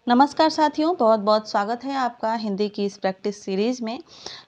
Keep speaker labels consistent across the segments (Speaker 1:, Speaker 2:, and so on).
Speaker 1: नमस्कार साथियों, बहुत बहुत स्वागत है आपका हिंदी की इस प्रैक्टिस सीरीज में।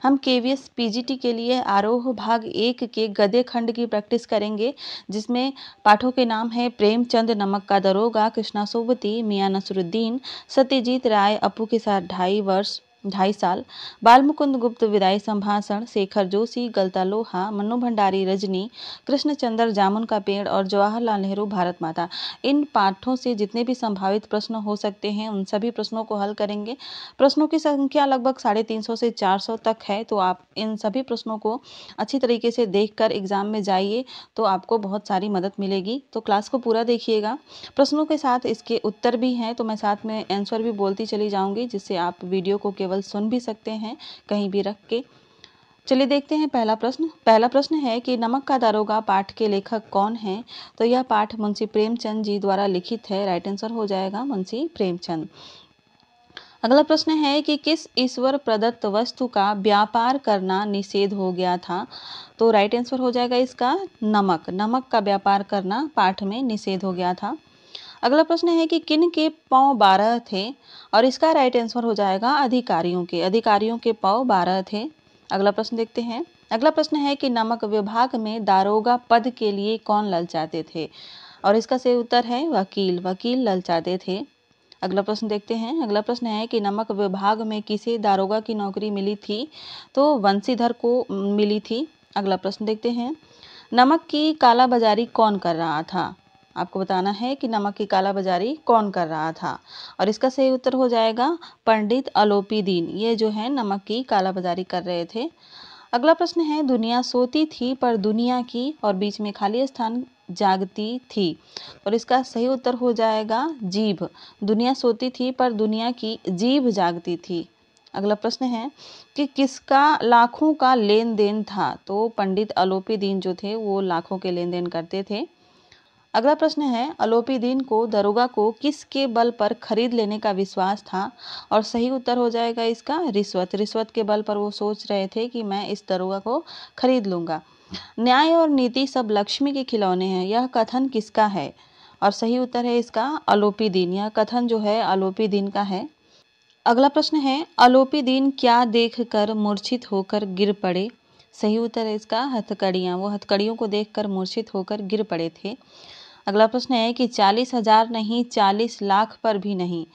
Speaker 1: हम केवीएस पीजीटी के लिए आरोह भाग 1 के गद्य खंड की प्रैक्टिस करेंगे, जिसमें पाठों के नाम है प्रेमचंद, नमक का दरोगा, कृष्णा सोबती, मियां नसरुद्दीन, सत्यजीत राय, अपू के साथ 2.5 साल, बाल मुकुंद गुप्त, विदाई संभाषण, शेखर जोशी, गलता लोहा, मन्नू भंडारी, रजनी, कृष्णचंद्र, जामुन का पेड़ और जवाहरलाल नेहरू भारत माता। इन पाठों से जितने भी संभावित प्रश्न हो सकते हैं उन सभी प्रश्नों को हल करेंगे। प्रश्नों की संख्या लगभग 350 से 400 तक है, तो आप इन सभी प्रश्नों को अच्छी तरीके से देखकर एग्जाम में जाइए, तो आपको बहुत सारी मदद मिलेगी। तो क्लास को पूरा देखिएगा। प्रश्नों के साथ इसके उत्तर भी हैं, तो मैं साथ में आंसर भी बोलती चली जाऊंगी, जिससे आप वीडियो को केवल सुन भी सकते हैं कहीं भी रख के। चलिए देखते हैं पहला प्रश्न है कि नमक का दारोगा पाठ के लेखक कौन हैं? तो यह पाठ मुंशी प्रेमचंद जी द्वारा लिखित है। राइट आंसर हो जाएगा मुंशी प्रेमचंद। अगला प्रश्न है कि किस ईश्वर प्रदत्त वस्तु का व्यापार करना निषेध हो गया था? तो राइट आंसर हो जाएगा इसका नमक का व्यापार करना पाठ में निषेध हो गया था। अगला प्रश्न है कि किन के पौ 12 थे? और इसका राइट आंसर हो जाएगा अधिकारियों के पौ 12 थे। अगला प्रश्न देखते हैं। अगला प्रश्न है कि नमक विभाग में दारोगा पद के लिए कौन ललचाते थे? और इसका सही उत्तर है वकील ललचाते थे। अगला प्रश्न देखते हैं। अगला प्रश्न है कि नमक विभाग में किसे दारोगा की नौकरी मिली थी? तो वंशीधर को मिली थी। अगला प्रश्न देखते हैं। नमक की कालाबाजारी कौन कर रहा था? आपको बताना है कि नमक की कालाबाजारी कौन कर रहा था, और इसका सही उत्तर हो जाएगा पंडित अलोपी दीन। ये जो है नमक की कालाबाजारी कर रहे थे। अगला प्रश्न है दुनिया सोती थी पर दुनिया की, और बीच में खाली स्थान, जागती थी। और इसका सही उत्तर हो जाएगा जीभ। दुनिया सोती थी पर दुनिया की जीभ जागती थी। अगला प्रश्न है कि किसका लाखों का लेन देन था? तो पंडित अलोपी दीन जो थे वो लाखों के लेन देन करते थे। अगला प्रश्न है अलोपी दीन को दरोगा को किसके बल पर खरीद लेने का विश्वास था? और सही उत्तर हो जाएगा इसका रिश्वत के बल पर वो सोच रहे थे कि मैं इस दरोगा को खरीद लूंगा। न्याय और नीति सब लक्ष्मी के खिलौने हैं, यह कथन किसका है? और सही उत्तर है इसका अलोपी दीन। यह कथन जो है अलोपी दीन का है। अगला प्रश्न है अलोपी दीन क्या देखकर मूर्छित होकर गिर पड़े? सही उत्तर है इसका हथकड़ियाँ। वो हथकड़ियों को देखकर मूर्छित होकर गिर पड़े थे। अगला प्रश्न है कि 40,000 नहीं 40 लाख पर भी नहीं,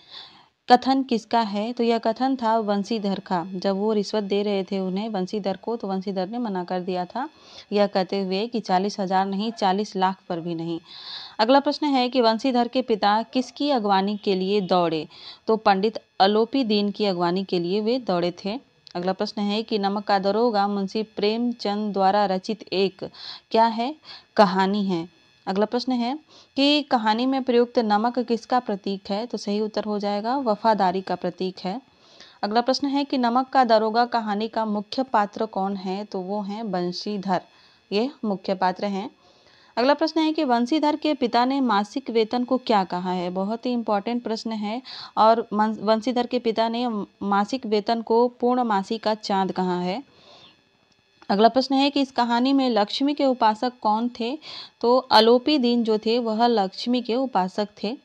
Speaker 1: कथन किसका है? तो यह कथन था वंशीधर का। जब वो रिश्वत दे रहे थे उन्हें वंशीधर को, तो वंशीधर ने मना कर दिया था, यह कहते हुए कि 40,000 नहीं 40 लाख पर भी नहीं। अगला प्रश्न है कि वंशीधर के पिता किसकी अगवानी के लिए दौड़े? तो पंडित अलोपी दीन की अगवानी के लिए वे दौड़े थे। अगला प्रश्न है कि नमक का दरोगा मुंशी प्रेमचंद द्वारा रचित एक क्या है? कहानी है। अगला प्रश्न है कि कहानी में प्रयुक्त नमक किसका प्रतीक है? तो सही उत्तर हो जाएगा वफादारी का प्रतीक है। अगला प्रश्न है कि नमक का दरोगा कहानी का मुख्य पात्र कौन है? तो वो हैं बंशीधर, ये मुख्य पात्र हैं। अगला प्रश्न है कि वंशीधर के पिता ने मासिक वेतन को क्या कहा है? बहुत ही इंपॉर्टेंट प्रश्न है। और वंशीधर के पिता ने मासिक वेतन को पूर्णमासी का चांद कहा है। अगला प्रश्न है कि इस कहानी में लक्ष्मी के उपासक कौन थे? तो अलोपी दीन जो थे वह लक्ष्मी के उपासक थे।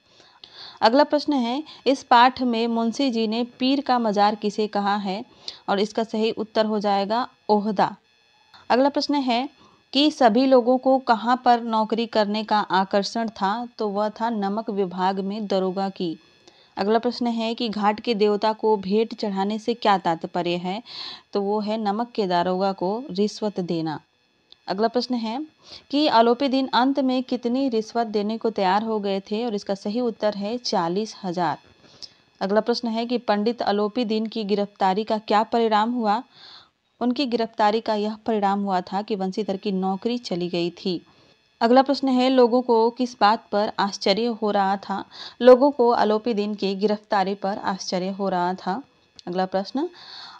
Speaker 1: अगला प्रश्न है इस पाठ में मुंशी जी ने पीर का मजार किसे कहा है? और इसका सही उत्तर हो जाएगा ओहदा। अगला प्रश्न है कि सभी लोगों को कहाँ पर नौकरी करने का आकर्षण था? तो वह था नमक विभाग में दरोगा की। अगला प्रश्न है कि घाट के देवता को भेंट चढ़ाने से क्या तात्पर्य है? तो वो है नमक के दारोगा को रिश्वत देना। अगला प्रश्न है कि आलोपी दीन अंत में कितनी रिश्वत देने को तैयार हो गए थे? और इसका सही उत्तर है 40,000। अगला प्रश्न है कि पंडित आलोपी दीन की गिरफ्तारी का क्या परिणाम हुआ? उनकी गिरफ्तारी का यह परिणाम हुआ था कि वंशीधर की नौकरी चली गई थी। अगला प्रश्न है लोगों को किस बात पर आश्चर्य हो रहा था? लोगों को आलोपी दीन की गिरफ्तारी पर आश्चर्य हो रहा था। अगला प्रश्न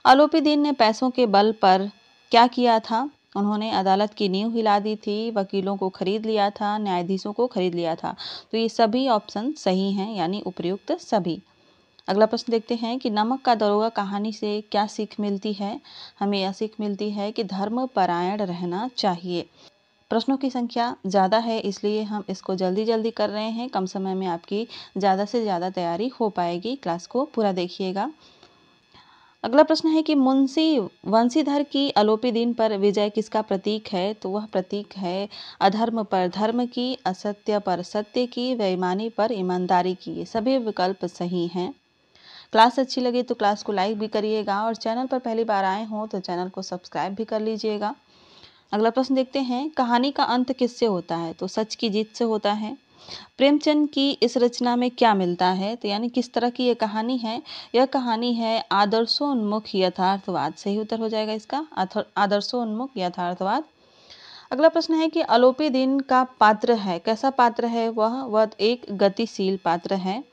Speaker 1: आलोपी दीन ने पैसों के बल पर क्या किया था? उन्होंने अदालत की नींव हिला दी थी, वकीलों को खरीद लिया था, न्यायाधीशों को खरीद लिया था। तो ये सभी ऑप्शन सही हैं, यानी उपयुक्त सभी। अगला प्रश्न देखते हैं कि नमक का दरोगा कहानी से क्या सीख मिलती है? हमें यह सीख मिलती है कि धर्म परायण रहना चाहिए। प्रश्नों की संख्या ज़्यादा है, इसलिए हम इसको जल्दी जल्दी कर रहे हैं। कम समय में आपकी ज़्यादा से ज़्यादा तैयारी हो पाएगी। क्लास को पूरा देखिएगा। अगला प्रश्न है कि मुंशी वंशीधर की अलोपी दिन पर विजय किसका प्रतीक है? तो वह प्रतीक है अधर्म पर धर्म की, असत्य पर सत्य की, बेईमानी पर ईमानदारी की। ये सभी विकल्प सही हैं। क्लास अच्छी लगी तो क्लास को लाइक भी करिएगा और चैनल पर पहली बार आए हों तो चैनल को सब्सक्राइब भी कर लीजिएगा। अगला प्रश्न देखते हैं, कहानी का अंत किससे होता है? तो सच की जीत से होता है। प्रेमचंद की इस रचना में क्या मिलता है? तो यानी किस तरह की ये कहानी है? यह कहानी है आदर्शोन्मुख यथार्थवाद। सही उत्तर हो जाएगा इसका आदर्शोन्मुख यथार्थवाद। अगला प्रश्न है कि अलोपी दिन का पात्र है, कैसा पात्र है वह एक गतिशील पात्र है।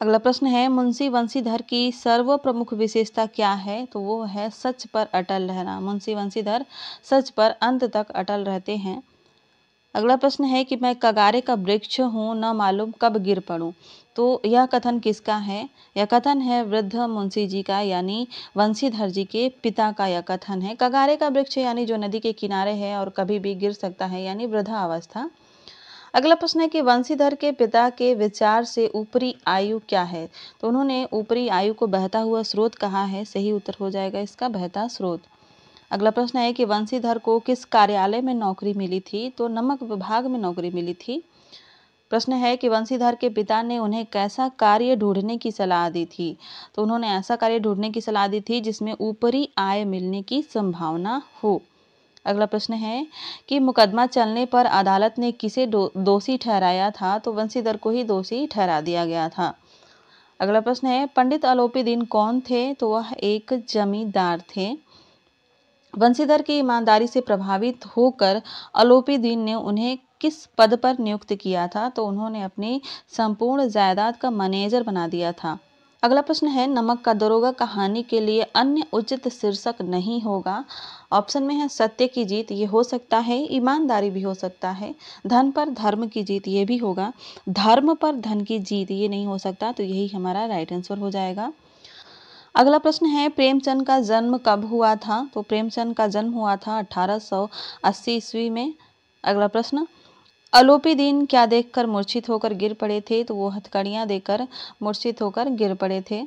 Speaker 1: अगला प्रश्न है, मुंशी वंशीधर की सर्व प्रमुख विशेषता क्या है? तो वो है सच पर अटल रहना। मुंशी वंशीधर सच पर अंत तक अटल रहते हैं। अगला प्रश्न है कि मैं कगारे का वृक्ष हूँ, न मालूम कब गिर पड़ूं। तो यह कथन किसका है? यह कथन है वृद्ध मुंशी जी का, यानी वंशीधर जी के पिता का यह कथन है। कगारे का वृक्ष यानी जो नदी के किनारे है और कभी भी गिर सकता है, यानी वृद्धावस्था। अगला प्रश्न है कि वंशीधर के पिता के विचार से ऊपरी आयु क्या है? तो उन्होंने ऊपरी आयु को बहता हुआ स्रोत कहा है। सही उत्तर हो जाएगा इसका बहता स्रोत। अगला प्रश्न है कि वंशीधर को किस कार्यालय में नौकरी मिली थी? तो नमक विभाग में नौकरी मिली थी। प्रश्न है कि वंशीधर के पिता ने उन्हें कैसा कार्य ढूंढने की सलाह दी थी? तो उन्होंने ऐसा कार्य ढूंढने की सलाह दी थी जिसमें ऊपरी आय मिलने की संभावना हो। अगला प्रश्न है कि मुकदमा चलने पर अदालत ने किसे दोषी ठहराया था? तो वंशीधर को ही दोषी ठहरा दिया गया था। अगला प्रश्न है, पंडित अलोपी दिन कौन थे? तो वह एक जमींदार थे। वंशीधर की ईमानदारी से प्रभावित होकर अलोपी दिन ने उन्हें किस पद पर नियुक्त किया था? तो उन्होंने अपनी संपूर्ण जायदाद का मैनेजर बना दिया था। अगला प्रश्न है, नमक का दरोगा कहानी के लिए अन्य उचित शीर्षक नहीं होगा। ऑप्शन में है सत्य की जीत, ये हो सकता है। ईमानदारी भी हो सकता है। धन पर धर्म की जीत, ये भी होगा। धर्म पर धन की जीत, ये नहीं हो सकता। तो यही हमारा राइट आंसर हो जाएगा। अगला प्रश्न है, प्रेमचंद का जन्म कब हुआ था? तो प्रेमचंद का जन्म हुआ था 1880 ईस्वी में। अगला प्रश्न, अलोपी दिन क्या देखकर मूर्छित होकर गिर पड़े थे? तो वो हथकड़ियां देकर मूर्छित होकर गिर पड़े थे।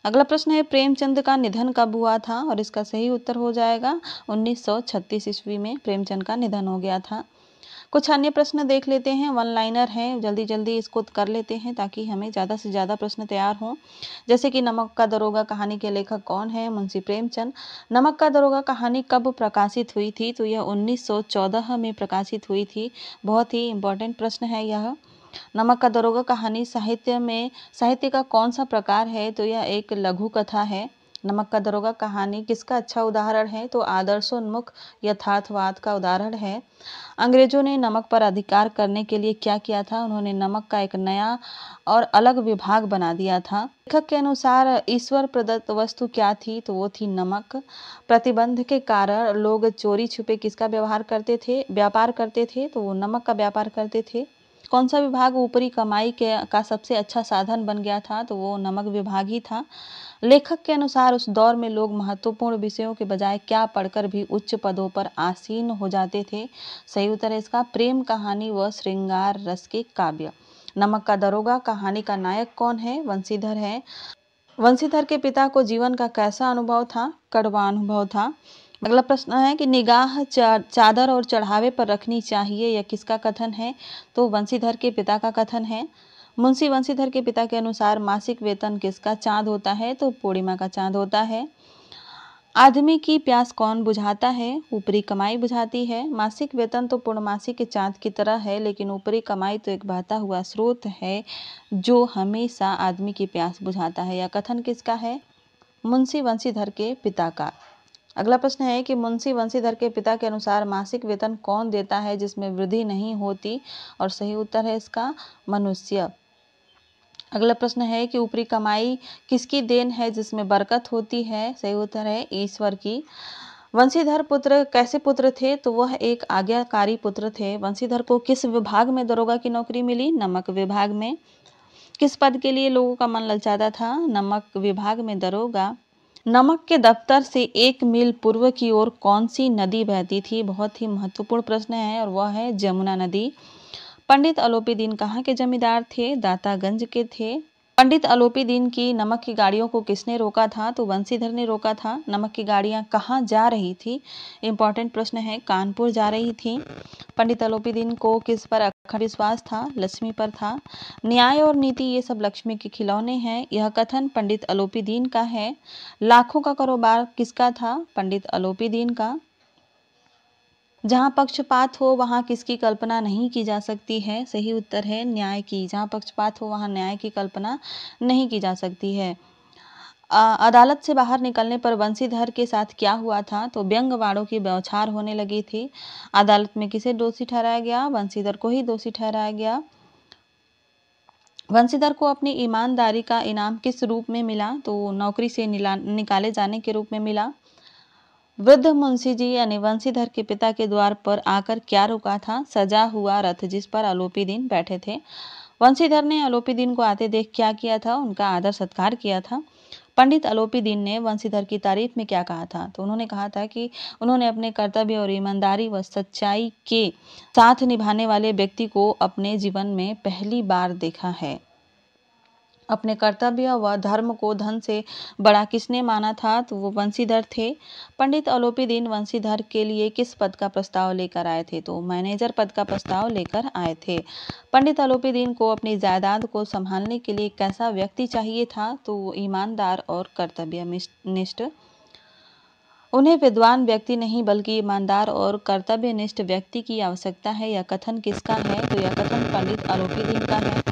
Speaker 1: अगला प्रश्न है, प्रेमचंद का निधन कब हुआ था? और इसका सही उत्तर हो जाएगा 1936 ईस्वी में प्रेमचंद का निधन हो गया था। कुछ अन्य प्रश्न देख लेते हैं, वन लाइनर हैं, जल्दी जल्दी इसको कर लेते हैं ताकि हमें ज़्यादा से ज़्यादा प्रश्न तैयार हों। जैसे कि नमक का दरोगा कहानी के लेखक कौन है? मुंशी प्रेमचंद। नमक का दरोगा कहानी कब प्रकाशित हुई थी? तो यह 1914 में प्रकाशित हुई थी। बहुत ही इम्पोर्टेंट प्रश्न है यह। नमक का दरोगा कहानी साहित्य का कौन सा प्रकार है? तो यह एक लघु कथा है। नमक का दरोगा कहानी किसका अच्छा उदाहरण है? तो आदर्शोन्मुख यथार्थवाद का उदाहरण है। अंग्रेजों ने नमक पर अधिकार करने के लिए क्या किया था? उन्होंने नमक का एक नया और अलग विभाग बना दिया था। लेखक के अनुसार ईश्वर प्रदत्त वस्तु क्या थी? तो वो थी नमक। प्रतिबंध के कारण लोग चोरी छुपे किसका व्यापार करते थे? तो वो नमक का व्यापार करते थे। कौन सा विभाग ऊपरी कमाई का सबसे अच्छा साधन बन गया था? तो वो नमक विभाग ही था। लेखक के अनुसार उस दौर में लोग महत्वपूर्ण विषयों के बजाय क्या पढ़कर भी उच्च पदों पर आसीन हो जाते थे? सही उत्तर है इसका प्रेम कहानी व श्रृंगार रस के काव्य। नमक का दरोगा कहानी का नायक कौन है? वंशीधर है। वंशीधर के पिता को जीवन का कैसा अनुभव था? कड़वा अनुभव था। अगला प्रश्न है कि निगाह चादर और चढ़ावे पर रखनी चाहिए, यह किसका कथन है? तो वंशीधर के पिता का कथन है। मुंशी वंशीधर के पिता के अनुसार मासिक वेतन किसका चांद होता है? तो पूर्णिमा का चांद होता है। आदमी की प्यास कौन बुझाता है? ऊपरी कमाई बुझाती है। मासिक वेतन तो पूर्णमासी के चांद की तरह है, लेकिन ऊपरी कमाई तो एक बहता हुआ स्रोत है जो हमेशा आदमी की प्यास बुझाता है। यह कथन किसका है? मुंशी वंशीधर के पिता का। अगला प्रश्न है कि मुंशी वंशीधर के पिता के अनुसार मासिक वेतन कौन देता है जिसमें वृद्धि नहीं होती? और सही उत्तर है इसका मनुष्य। अगला प्रश्न है कि ऊपरी कमाई किसकी देन है जिसमें बरकत होती है? सही उत्तर है ईश्वर की। वंशीधर पुत्र कैसे पुत्र थे? तो वह एक आज्ञाकारी पुत्र थे। वंशीधर को किस विभाग में दरोगा की नौकरी मिली? नमक विभाग में। किस पद के लिए लोगों का मन ललचाता था? नमक विभाग में दरोगा। नमक के दफ्तर से 1 मील पूर्व की ओर कौन सी नदी बहती थी? बहुत ही महत्वपूर्ण प्रश्न है और वह है जमुना नदी। पंडित अलोपीदीन कहाँ के जमींदार थे? दातागंज के थे। पंडित अलोपीदीन की नमक की गाड़ियों को किसने रोका था? तो बंशीधर ने रोका था। नमक की गाड़ियां कहाँ जा रही थी? इंपॉर्टेंट प्रश्न है, कानपुर जा रही थी। पंडित अलोपीदीन को किस पर अखंड विश्वास था? लक्ष्मी पर था। न्याय और नीति ये सब लक्ष्मी के खिलौने हैं, यह कथन पंडित अलोपीदीन का है। लाखों का कारोबार किसका था? पंडित अलोपीदीन का। जहाँ पक्षपात हो वहाँ किसकी कल्पना नहीं की जा सकती है? सही उत्तर है न्याय की। जहाँ पक्षपात हो वहाँ न्याय की कल्पना नहीं की जा सकती है। अदालत से बाहर निकलने पर बंशीधर के साथ क्या हुआ था? तो व्यंग वाणों की बौछार होने लगी थी। अदालत में किसे दोषी ठहराया गया? बंशीधर को ही दोषी ठहराया गया। बंशीधर को अपनी ईमानदारी का इनाम किस रूप में मिला? तो नौकरी से निकाले जाने के रूप में मिला। वृद्ध मुंशी जी यानी बंशीधर के पिता के द्वार पर आकर क्या रुका था? सजा हुआ रथ जिस पर अलोपीदीन बैठे थे। बंशीधर ने अलोपीदीन को आते देख क्या किया था? उनका आदर सत्कार किया था। पंडित अलोपीदीन ने बंशीधर की तारीफ में क्या कहा था? तो उन्होंने कहा था कि उन्होंने अपने कर्तव्य और ईमानदारी व सच्चाई के साथ निभाने वाले व्यक्ति को अपने जीवन में पहली बार देखा है। अपने कर्तव्य व धर्म को धन से बड़ा किसने माना था? तो वो बंशीधर थे। पंडित अलोपीदीन बंशीधर के लिए किस पद का प्रस्ताव लेकर आए थे? तो मैनेजर पद का प्रस्ताव लेकर आए थे। पंडित अलोपीदीन को अपनी जायदाद को संभालने के लिए कैसा व्यक्ति चाहिए था? तो वो ईमानदार और कर्तव्यनिष्ठ। उन्हें विद्वान व्यक्ति नहीं बल्कि ईमानदार और कर्तव्यनिष्ठ व्यक्ति की आवश्यकता है। यह कथन किसका है? तो यह कथन पंडित अलोपीदीन का है।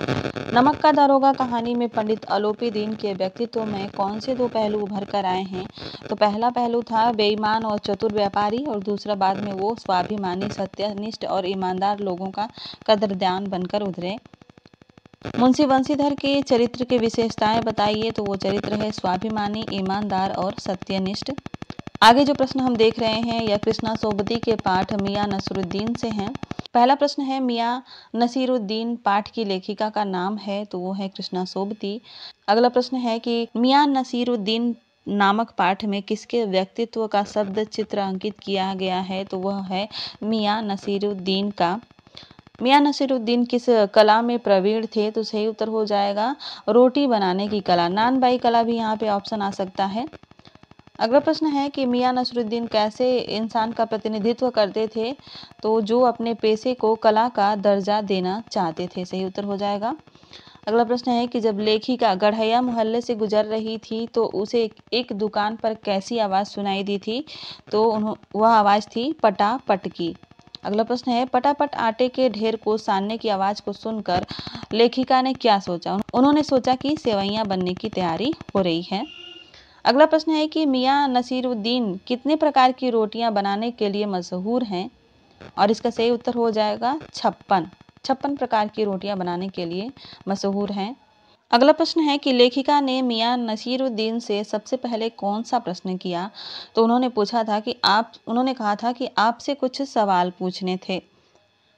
Speaker 1: नमक का दारोगा कहानी में पंडित अलोपीदीन के व्यक्तित्व में कौन से 2 पहलू उभर कर आए हैं? तो पहला पहलू था बेईमान और चतुर व्यापारी और दूसरा बाद में वो स्वाभिमानी, सत्यनिष्ठ और ईमानदार लोगों का कदरदान बनकर उभरे। मुंशी बंशीधर के चरित्र की विशेषताएं बताइए। तो वो चरित्र है स्वाभिमानी, ईमानदार और सत्यनिष्ठ। आगे जो प्रश्न हम देख रहे हैं यह कृष्णा सोबती के पाठ मियां नसीरुद्दीन से हैं। पहला प्रश्न है मियां नसीरुद्दीन पाठ की लेखिका का नाम है? तो वो है कृष्णा सोबती। अगला प्रश्न है कि मियां नसीरुद्दीन नामक पाठ में किसके व्यक्तित्व का शब्द चित्र अंकित किया गया है? तो वह है मियां नसीरुद्दीन का। मियां नसीरुद्दीन किस कला में प्रवीण थे? तो सही उत्तर हो जाएगा रोटी बनाने की कला। नान बाई कला भी यहाँ पे ऑप्शन आ सकता है। अगला प्रश्न है कि मियां नसीरुद्दीन कैसे इंसान का प्रतिनिधित्व करते थे? तो जो अपने पेशे को कला का दर्जा देना चाहते थे। सही उत्तर हो जाएगा। अगला प्रश्न है कि जब लेखिका गढ़ैया मोहल्ले से गुजर रही थी तो उसे एक दुकान पर कैसी आवाज़ सुनाई दी थी? तो वह आवाज़ थी पटापट की। अगला प्रश्न है पटापट आटे के ढेर को सानने की आवाज़ को सुनकर लेखिका ने क्या सोचा? उन्होंने सोचा कि सेवइयां बनने की तैयारी हो रही है। अगला प्रश्न है कि मियां नसीरुद्दीन कितने प्रकार की रोटियां बनाने के लिए मशहूर हैं? और इसका सही उत्तर हो जाएगा 56 प्रकार की रोटियां बनाने के लिए मशहूर हैं। अगला प्रश्न है कि लेखिका ने मियां नसीरुद्दीन से सबसे पहले कौन सा प्रश्न किया? तो उन्होंने कहा था कि आपसे कुछ सवाल पूछने थे।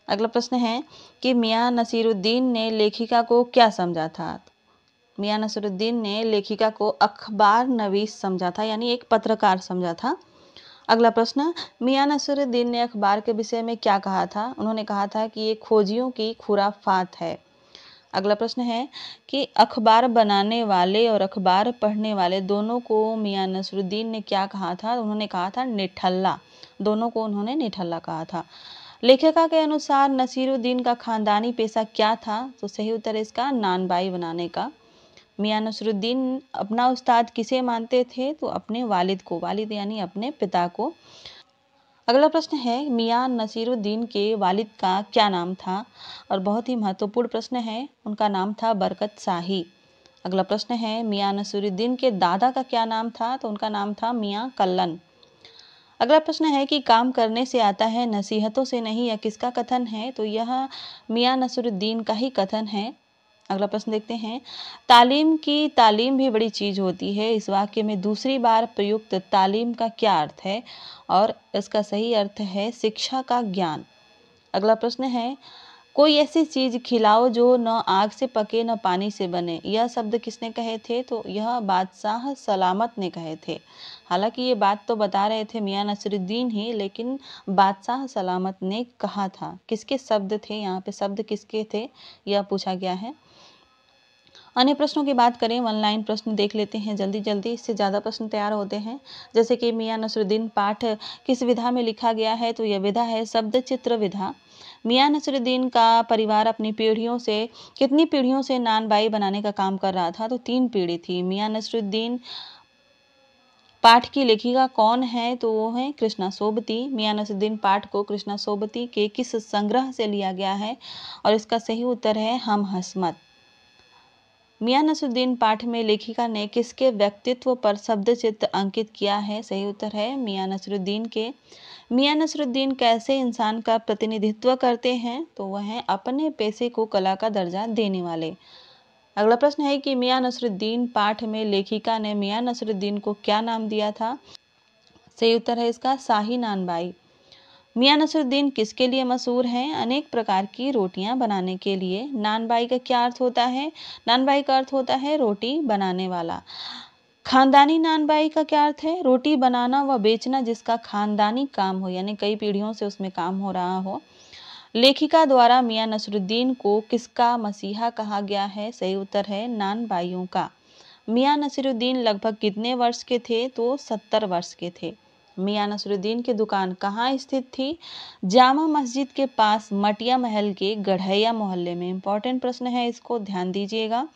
Speaker 1: अगला प्रश्न है कि मियां नसीरुद्दीन ने लेखिका को क्या समझा था? मियां नसीरुद्दीन ने लेखिका को अखबार नवीस समझा था, यानी एक पत्रकार समझा था। अगला प्रश्न, मियां नसीरुद्दीन ने अखबार के विषय में क्या कहा था? उन्होंने कहा था कि ये खोजियों की खुराफात है। अगला प्रश्न है कि अखबार बनाने वाले और अखबार पढ़ने वाले दोनों को मियां नसीरुद्दीन ने क्या कहा था? उन्होंने कहा था निठल्ला। दोनों को उन्होंने निठल्ला कहा था। लेखिका के अनुसार नसीरुद्दीन का खानदानी पेशा क्या था? तो सही उत्तर है इसका नानबाई बनाने का। मियां नसीरुद्दीन अपना उस्ताद किसे मानते थे? तो अपने वालिद को, वालिद यानी अपने पिता को। अगला प्रश्न है मियां नसीरुद्दीन के वालिद का क्या नाम था? और बहुत ही महत्वपूर्ण प्रश्न है, उनका नाम था बरकत शाही। अगला प्रश्न है मियां नसीरुद्दीन के दादा का क्या नाम था? तो उनका नाम था मियां कल्लन। अगला प्रश्न है कि काम करने से आता है नसीहतों से नहीं, यह किसका कथन है? तो यह मियां नसीरुद्दीन का ही कथन है। अगला प्रश्न देखते हैं, तालीम की तालीम भी बड़ी चीज होती है, इस वाक्य में दूसरी बार प्रयुक्त तालीम का क्या अर्थ है? और इसका सही अर्थ है शिक्षा का ज्ञान। अगला प्रश्न है कोई ऐसी चीज खिलाओ जो न आग से पके न पानी से बने। यह शब्द किसने कहे थे? तो यह बादशाह सलामत ने कहे थे। हालांकि ये बात तो बता रहे थे मियां नसरुद्दीन ही, लेकिन बादशाह सलामत ने कहा था। किसके शब्द थे? यहाँ पे शब्द किसके थे यह पूछा गया है। अन्य प्रश्नों की बात करें, वन लाइन प्रश्न देख लेते हैं जल्दी जल्दी, इससे ज़्यादा प्रश्न तैयार होते हैं। जैसे कि मियां नसरुद्दीन पाठ किस विधा में लिखा गया है? तो यह विधा है शब्द चित्र विधा। मियां नसरुद्दीन का परिवार अपनी पीढ़ियों से कितनी पीढ़ियों से नानबाई बनाने का काम कर रहा था? तो 3 पीढ़ी थी। मियां नसरुद्दीन पाठ की लेखिका कौन है? तो वो है कृष्णा सोबती। मियां नसरुद्दीन पाठ को कृष्णा सोबती के किस संग्रह से लिया गया है? और इसका सही उत्तर है हम हस्मत। मियां नसरुद्दीन पाठ में लेखिका ने किसके व्यक्तित्व पर शब्द चित्र अंकित किया है? सही उत्तर है मियां नसरुद्दीन के। मियां नसरुद्दीन कैसे इंसान का प्रतिनिधित्व करते हैं? तो वह हैं अपने पेशे को कला का दर्जा देने वाले। अगला प्रश्न है कि मियां नसरुद्दीन पाठ में लेखिका ने मियां नसरुद्दीन को क्या नाम दिया था? सही उत्तर है इसका शाही नानबाई। मियां नसरुद्दीन किसके लिए मशहूर हैं? अनेक प्रकार की रोटियां बनाने के लिए। नानबाई का क्या अर्थ होता है? नानबाई का अर्थ होता है रोटी बनाने वाला। खानदानी नानबाई का क्या अर्थ है? रोटी बनाना व बेचना जिसका खानदानी काम हो, यानी कई पीढ़ियों से उसमें काम हो रहा हो। लेखिका द्वारा मियां नसरुद्दीन को किसका मसीहा कहा गया है? सही उत्तर है नानबाइयों का। मियां नसरुद्दीन लगभग कितने वर्ष के थे? तो 70 वर्ष के थे। मियां नसरुद्दीन की दुकान कहाँ स्थित थी? जामा मस्जिद के पास मटिया महल के गढ़ैया मोहल्ले में। इंपॉर्टेंट प्रश्न है, इसको ध्यान दीजिएगा।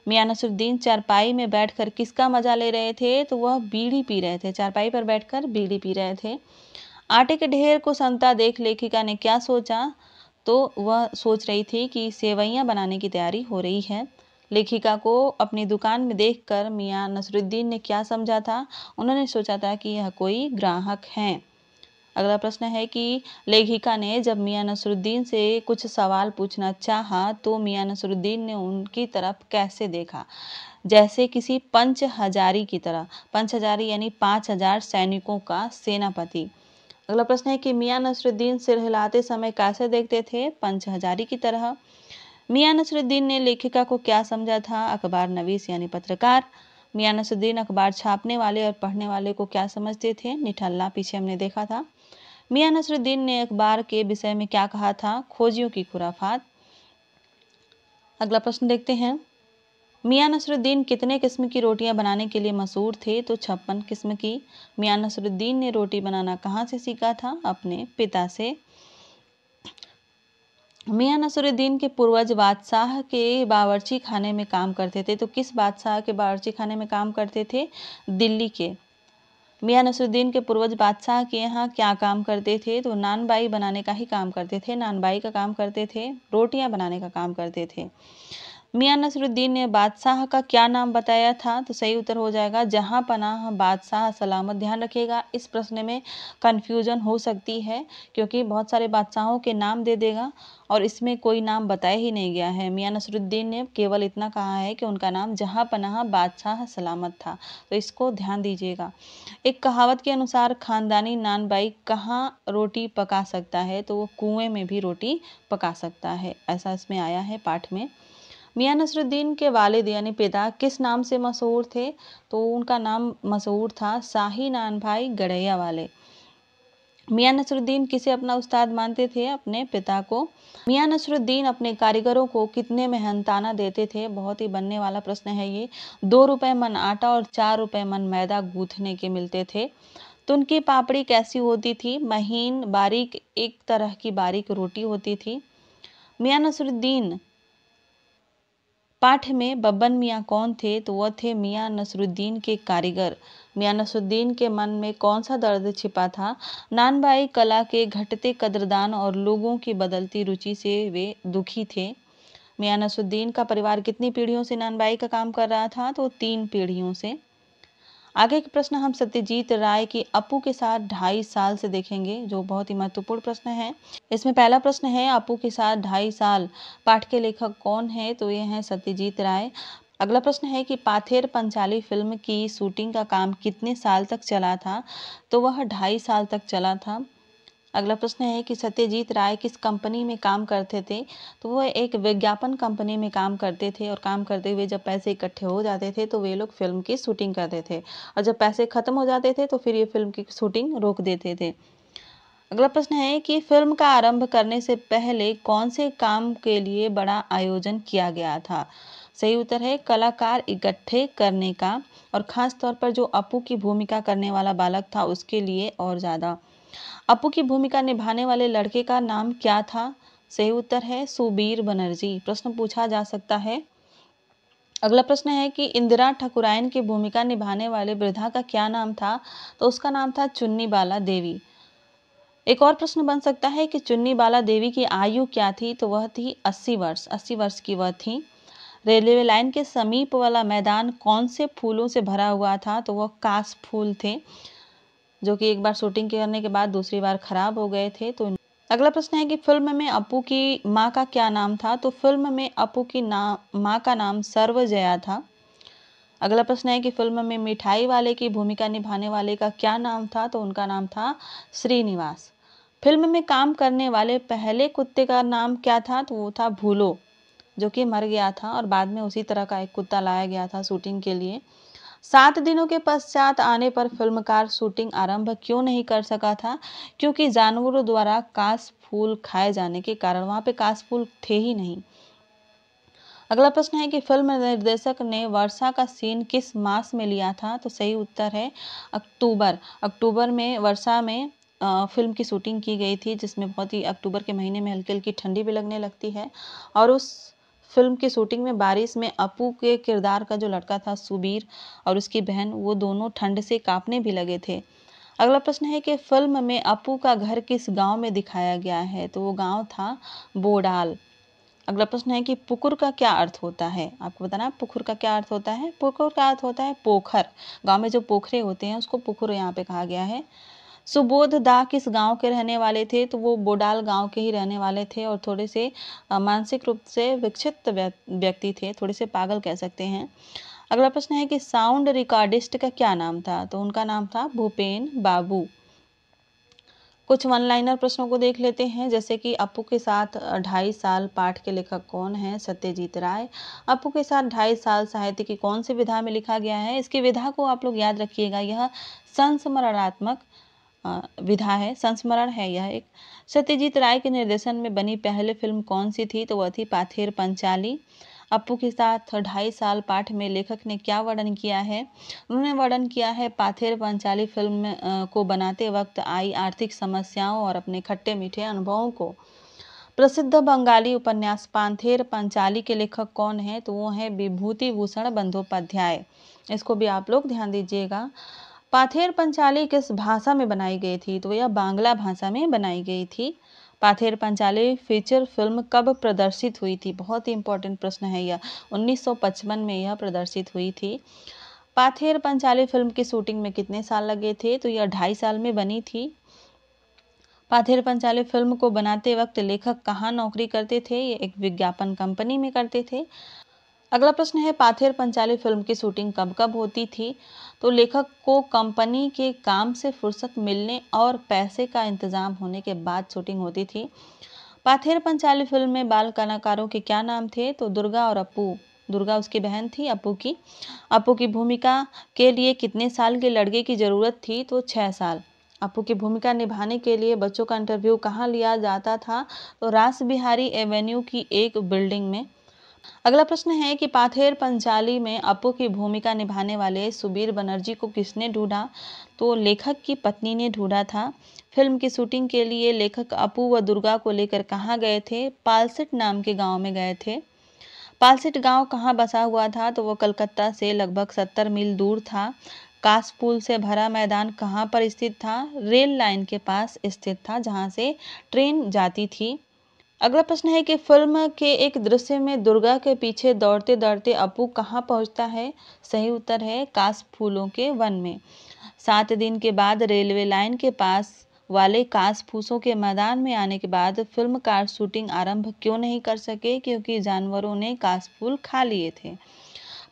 Speaker 1: मियां नसरुद्दीन चारपाई में बैठकर किसका मजा ले रहे थे? तो वह बीड़ी पी रहे थे। चारपाई पर बैठकर बीड़ी पी रहे थे। आटे के ढेर को सनता देख लेखिका ने क्या सोचा? तो वह सोच रही थी कि सेवइयां बनाने की तैयारी हो रही है। लेखिका को अपनी दुकान में देखकर मियां नसरुद्दीन ने क्या समझा था? उन्होंने सोचा था कि यह कोई ग्राहक हैं। अगला प्रश्न है कि लेखिका ने जब मियां नसरुद्दीन से कुछ सवाल पूछना चाहा तो मियां नसरुद्दीन ने उनकी तरफ कैसे देखा? जैसे किसी पंच हजारी की तरह। पंच हजारी यानी 5000 सैनिकों का सेनापति। अगला प्रश्न है कि मियां नसरुद्दीन सिर हिलाते समय कैसे देखते थे? पंच हजारी की तरह। मियां नसरुद्दीन ने लेखिका को क्या समझा था? अखबार नवीस यानी पत्रकार। मियां नसरुद्दीन अखबार छापने वाले और पढ़ने वाले को क्या समझते थे? निठल्ला। पीछे हमने देखा था। मियां नसरुद्दीन ने अखबार के विषय में क्या कहा था? खोजियों की खुराफात। अगला प्रश्न देखते हैं। मियां नसरुद्दीन कितने किस्म की रोटियां बनाने के लिए मशहूर थे? तो 56 किस्म की। मियां नसरुद्दीन ने रोटी बनाना कहाँ से सीखा था? अपने पिता से। मियां नसरुद्दीन के पूर्वज बादशाह के बावर्ची खाने में काम करते थे। तो किस बादशाह के बावर्ची खाने में काम करते थे? दिल्ली के। मियां नसरुद्दीन के पूर्वज बादशाह के यहाँ क्या काम करते थे? तो नानबाई बनाने का ही काम करते थे। नानबाई का काम करते थे, रोटियां बनाने का काम करते थे। मियां नसरुद्दीन ने बादशाह का क्या नाम बताया था? तो सही उत्तर हो जाएगा जहां पनाह बादशाह सलामत। ध्यान रखिएगा, इस प्रश्न में कंफ्यूजन हो सकती है क्योंकि बहुत सारे बादशाहों के नाम दे देगा और इसमें कोई नाम बताया ही नहीं गया है। मियां नसरुद्दीन ने केवल इतना कहा है कि उनका नाम जहां पनाह बादशाह सलामत था, तो इसको ध्यान दीजिएगा। एक कहावत के अनुसार खानदानी नानबाई कहाँ रोटी पका सकता है? तो वो कुएं में भी रोटी पका सकता है, ऐसा इसमें आया है पाठ में। मियां नसरुद्दीन के वालिद यानी पिता किस नाम से मशहूर थे? तो उनका नाम मशहूर था शाही नानभाई गड़ैया वाले। मियां नसरुद्दीन किसे अपना उस्ताद मानते थे? अपने पिता को। मियां नसरुद्दीन अपने कारीगरों को कितने मेहनताना देते थे? बहुत ही बनने वाला प्रश्न है ये। 2 रुपए मन आटा और 4 रुपए मन मैदा गूंथने के मिलते थे। तो उनकी पापड़ी कैसी होती थी? महीन बारीक, एक तरह की बारीक रोटी होती थी। मियां नसरुद्दीन पाठ में बब्बन मियाँ कौन थे? तो वह थे मियां नसरुद्दीन के कारीगर। मियां नसरुद्दीन के मन में कौन सा दर्द छिपा था? नानबाई कला के घटते कदरदान और लोगों की बदलती रुचि से वे दुखी थे। मियां नसरुद्दीन का परिवार कितनी पीढ़ियों से नानबाई का काम कर रहा था? तो 3 पीढ़ियों से। आगे के प्रश्न हम सत्यजीत राय की अपू के साथ 2.5 साल से देखेंगे, जो बहुत ही महत्वपूर्ण प्रश्न है। इसमें पहला प्रश्न है अपू के साथ 2.5 साल, पाठ के लेखक कौन है? तो ये हैं सत्यजीत राय। अगला प्रश्न है कि पाथेर पंचाली फिल्म की शूटिंग का काम कितने साल तक चला था? तो वह 2.5 साल तक चला था। अगला प्रश्न है कि सत्यजीत राय किस कंपनी में काम करते थे? तो वो एक विज्ञापन कंपनी में काम करते थे और काम करते हुए जब पैसे इकट्ठे हो जाते थे तो वे लोग फिल्म की शूटिंग करते थे और जब पैसे खत्म हो जाते थे तो फिर ये फिल्म की शूटिंग रोक देते थे। अगला प्रश्न है कि फिल्म का आरंभ करने से पहले कौन से काम के लिए बड़ा आयोजन किया गया था? सही उत्तर है कलाकार इकट्ठे करने का और खास तौर पर जो अपू की भूमिका करने वाला बालक था उसके लिए और ज़्यादा। अपू की भूमिका निभाने वाले लड़के का नाम क्या था? सही उत्तर है सुबीर बनर्जी। प्रश्न पूछा जा सकता है। अगला प्रश्न है कि इंदिरा ठाकुरायन की भूमिका निभाने वाले वृद्धा का क्या नाम था? तो उसका नाम था चुन्नी बाला देवी। एक और प्रश्न बन सकता है कि चुन्नी बाला देवी की आयु क्या थी? तो वह थी 80 वर्ष। 80 वर्ष की वह थी। रेलवे लाइन के समीप वाला मैदान कौन से फूलों से भरा हुआ था? तो वह कास फूल थे, जो कि एक बार शूटिंग करने के बाद दूसरी बार खराब हो गए थे। तो अगला प्रश्न है कि फिल्म में अपू की माँ का क्या नाम था? तो फिल्म में अपू की माँ का नाम सर्वजया था। अगला प्रश्न है कि फिल्म में मिठाई वाले की भूमिका निभाने वाले का क्या नाम था? तो उनका नाम था श्रीनिवास। फिल्म में काम करने वाले पहले कुत्ते का नाम क्या था? तो वो था भूलो, जो कि मर गया था और बाद में उसी तरह का एक कुत्ता लाया गया था शूटिंग के लिए। 7 दिनों के पश्चात आने पर फिल्मकार शूटिंग आरंभ क्यों नहीं कर सका था? क्योंकि जानवरों द्वारा कास फूल खाए जाने के कारण वहां पे कास फूल थे ही नहीं। अगला प्रश्न है कि फिल्म निर्देशक ने वर्षा का सीन किस मास में लिया था? तो सही उत्तर है अक्टूबर। अक्टूबर में वर्षा में फिल्म की शूटिंग की गई थी, जिसमें बहुत ही अक्टूबर के महीने में हल्की हल्की ठंडी भी लगने लगती है और उस फिल्म की शूटिंग में बारिश में अपू के किरदार का जो लड़का था सुबीर और उसकी बहन, वो दोनों ठंड से कांपने भी लगे थे। अगला प्रश्न है कि फिल्म में अपू का घर किस गांव में दिखाया गया है? तो वो गांव था बोडाल। अगला प्रश्न है कि पुकुर का क्या अर्थ होता है? आपको बताना है पुकुर का क्या अर्थ होता है। पुकुर का अर्थ होता है पोखर। गांव में जो पोखरे होते हैं उसको पुकुर यहाँ पे कहा गया है। सुबोध दा किस गांव के रहने वाले थे? तो वो बोडाल गांव के ही रहने वाले थे और थोड़े से मानसिक रूप से विक्षिप्त व्यक्ति थे, थोड़े से पागल कह सकते हैं। अगला प्रश्न है कि साउंड रिकॉर्डिस्ट का क्या नाम था? तो उनका नाम था भूपेन बाबू। कुछ वन लाइनर प्रश्नों को देख लेते हैं, जैसे कि अपू के साथ 2.5 साल पाठ के लेखक कौन है? सत्यजीत राय। अपू के साथ 2.5 साल साहित्य की कौन सी विधा में लिखा गया है? इसकी विधा को आप लोग याद रखिएगा, यह संस्मरणात्मक विधा है, संस्मरण है यह एक। सत्यजीत राय के निर्देशन में बनी पहली फिल्म कौन सी थी? तो वह थी पाथेर पंचाली। अपू के साथ 2.5 साल पाठ में लेखक ने क्या वर्णन किया है? उन्होंने वर्णन किया है पाथेर पंचाली फिल्म को बनाते वक्त आई आर्थिक समस्याओं और अपने खट्टे मीठे अनुभवों को। प्रसिद्ध बंगाली उपन्यास पाथेर पंचाली के लेखक कौन है? तो वो है विभूति भूषण बंदोपाध्याय। इसको भी आप लोग ध्यान दीजिएगा। पाथेर पंचाली किस भाषा में बनाई गई थी? तो यह बांग्ला भाषा में बनाई गई थी। पाथेर पंचाली फीचर फिल्म कब प्रदर्शित हुई थी? बहुत ही इंपॉर्टेंट प्रश्न है यह। 1955 में यह प्रदर्शित हुई थी। पाथेर पंचाली फिल्म की शूटिंग में कितने साल लगे थे? तो यह 2.5 साल में बनी थी। पाथेर पंचाली फिल्म को बनाते वक्त लेखक कहाँ नौकरी करते थे? ये एक विज्ञापन कंपनी में करते थे। अगला प्रश्न है पाथेर पंचाली फिल्म की शूटिंग कब कब होती थी? तो लेखक को कंपनी के काम से फुर्सत मिलने और पैसे का इंतजाम होने के बाद शूटिंग होती थी। पाथेर पंचाली फिल्म में बाल कलाकारों के क्या नाम थे? तो दुर्गा और अपू। दुर्गा उसकी बहन थी अपू की। अपू की भूमिका के लिए कितने साल के लड़के की जरूरत थी? तो 6 साल। अपू की भूमिका निभाने के लिए बच्चों का इंटरव्यू कहाँ लिया जाता था? तो रास बिहारी एवेन्यू की एक बिल्डिंग में। अगला प्रश्न है कि पाथेर पंचाली में अपू की भूमिका निभाने वाले सुबीर बनर्जी को किसने ढूंढा? तो लेखक की पत्नी ने ढूंढा था। फिल्म की शूटिंग के लिए लेखक अपू व दुर्गा को लेकर कहाँ गए थे? पालसिट नाम के गांव में गए थे। पालसिट गांव कहाँ बसा हुआ था? तो वो कलकत्ता से लगभग 70 मील दूर था। कासपुल से भरा मैदान कहाँ पर स्थित था? रेल लाइन के पास स्थित था, जहाँ से ट्रेन जाती थी। अगला प्रश्न है कि फिल्म के एक दृश्य में दुर्गा के पीछे दौड़ते दौड़ते अपू कहाँ पहुँचता है? सही उत्तर है कास फूलों के वन में। 7 दिन के बाद रेलवे लाइन के पास वाले कास फूसों के मैदान में आने के बाद फिल्मकार शूटिंग आरंभ क्यों नहीं कर सके? क्योंकि जानवरों ने कास फूल खा लिए थे।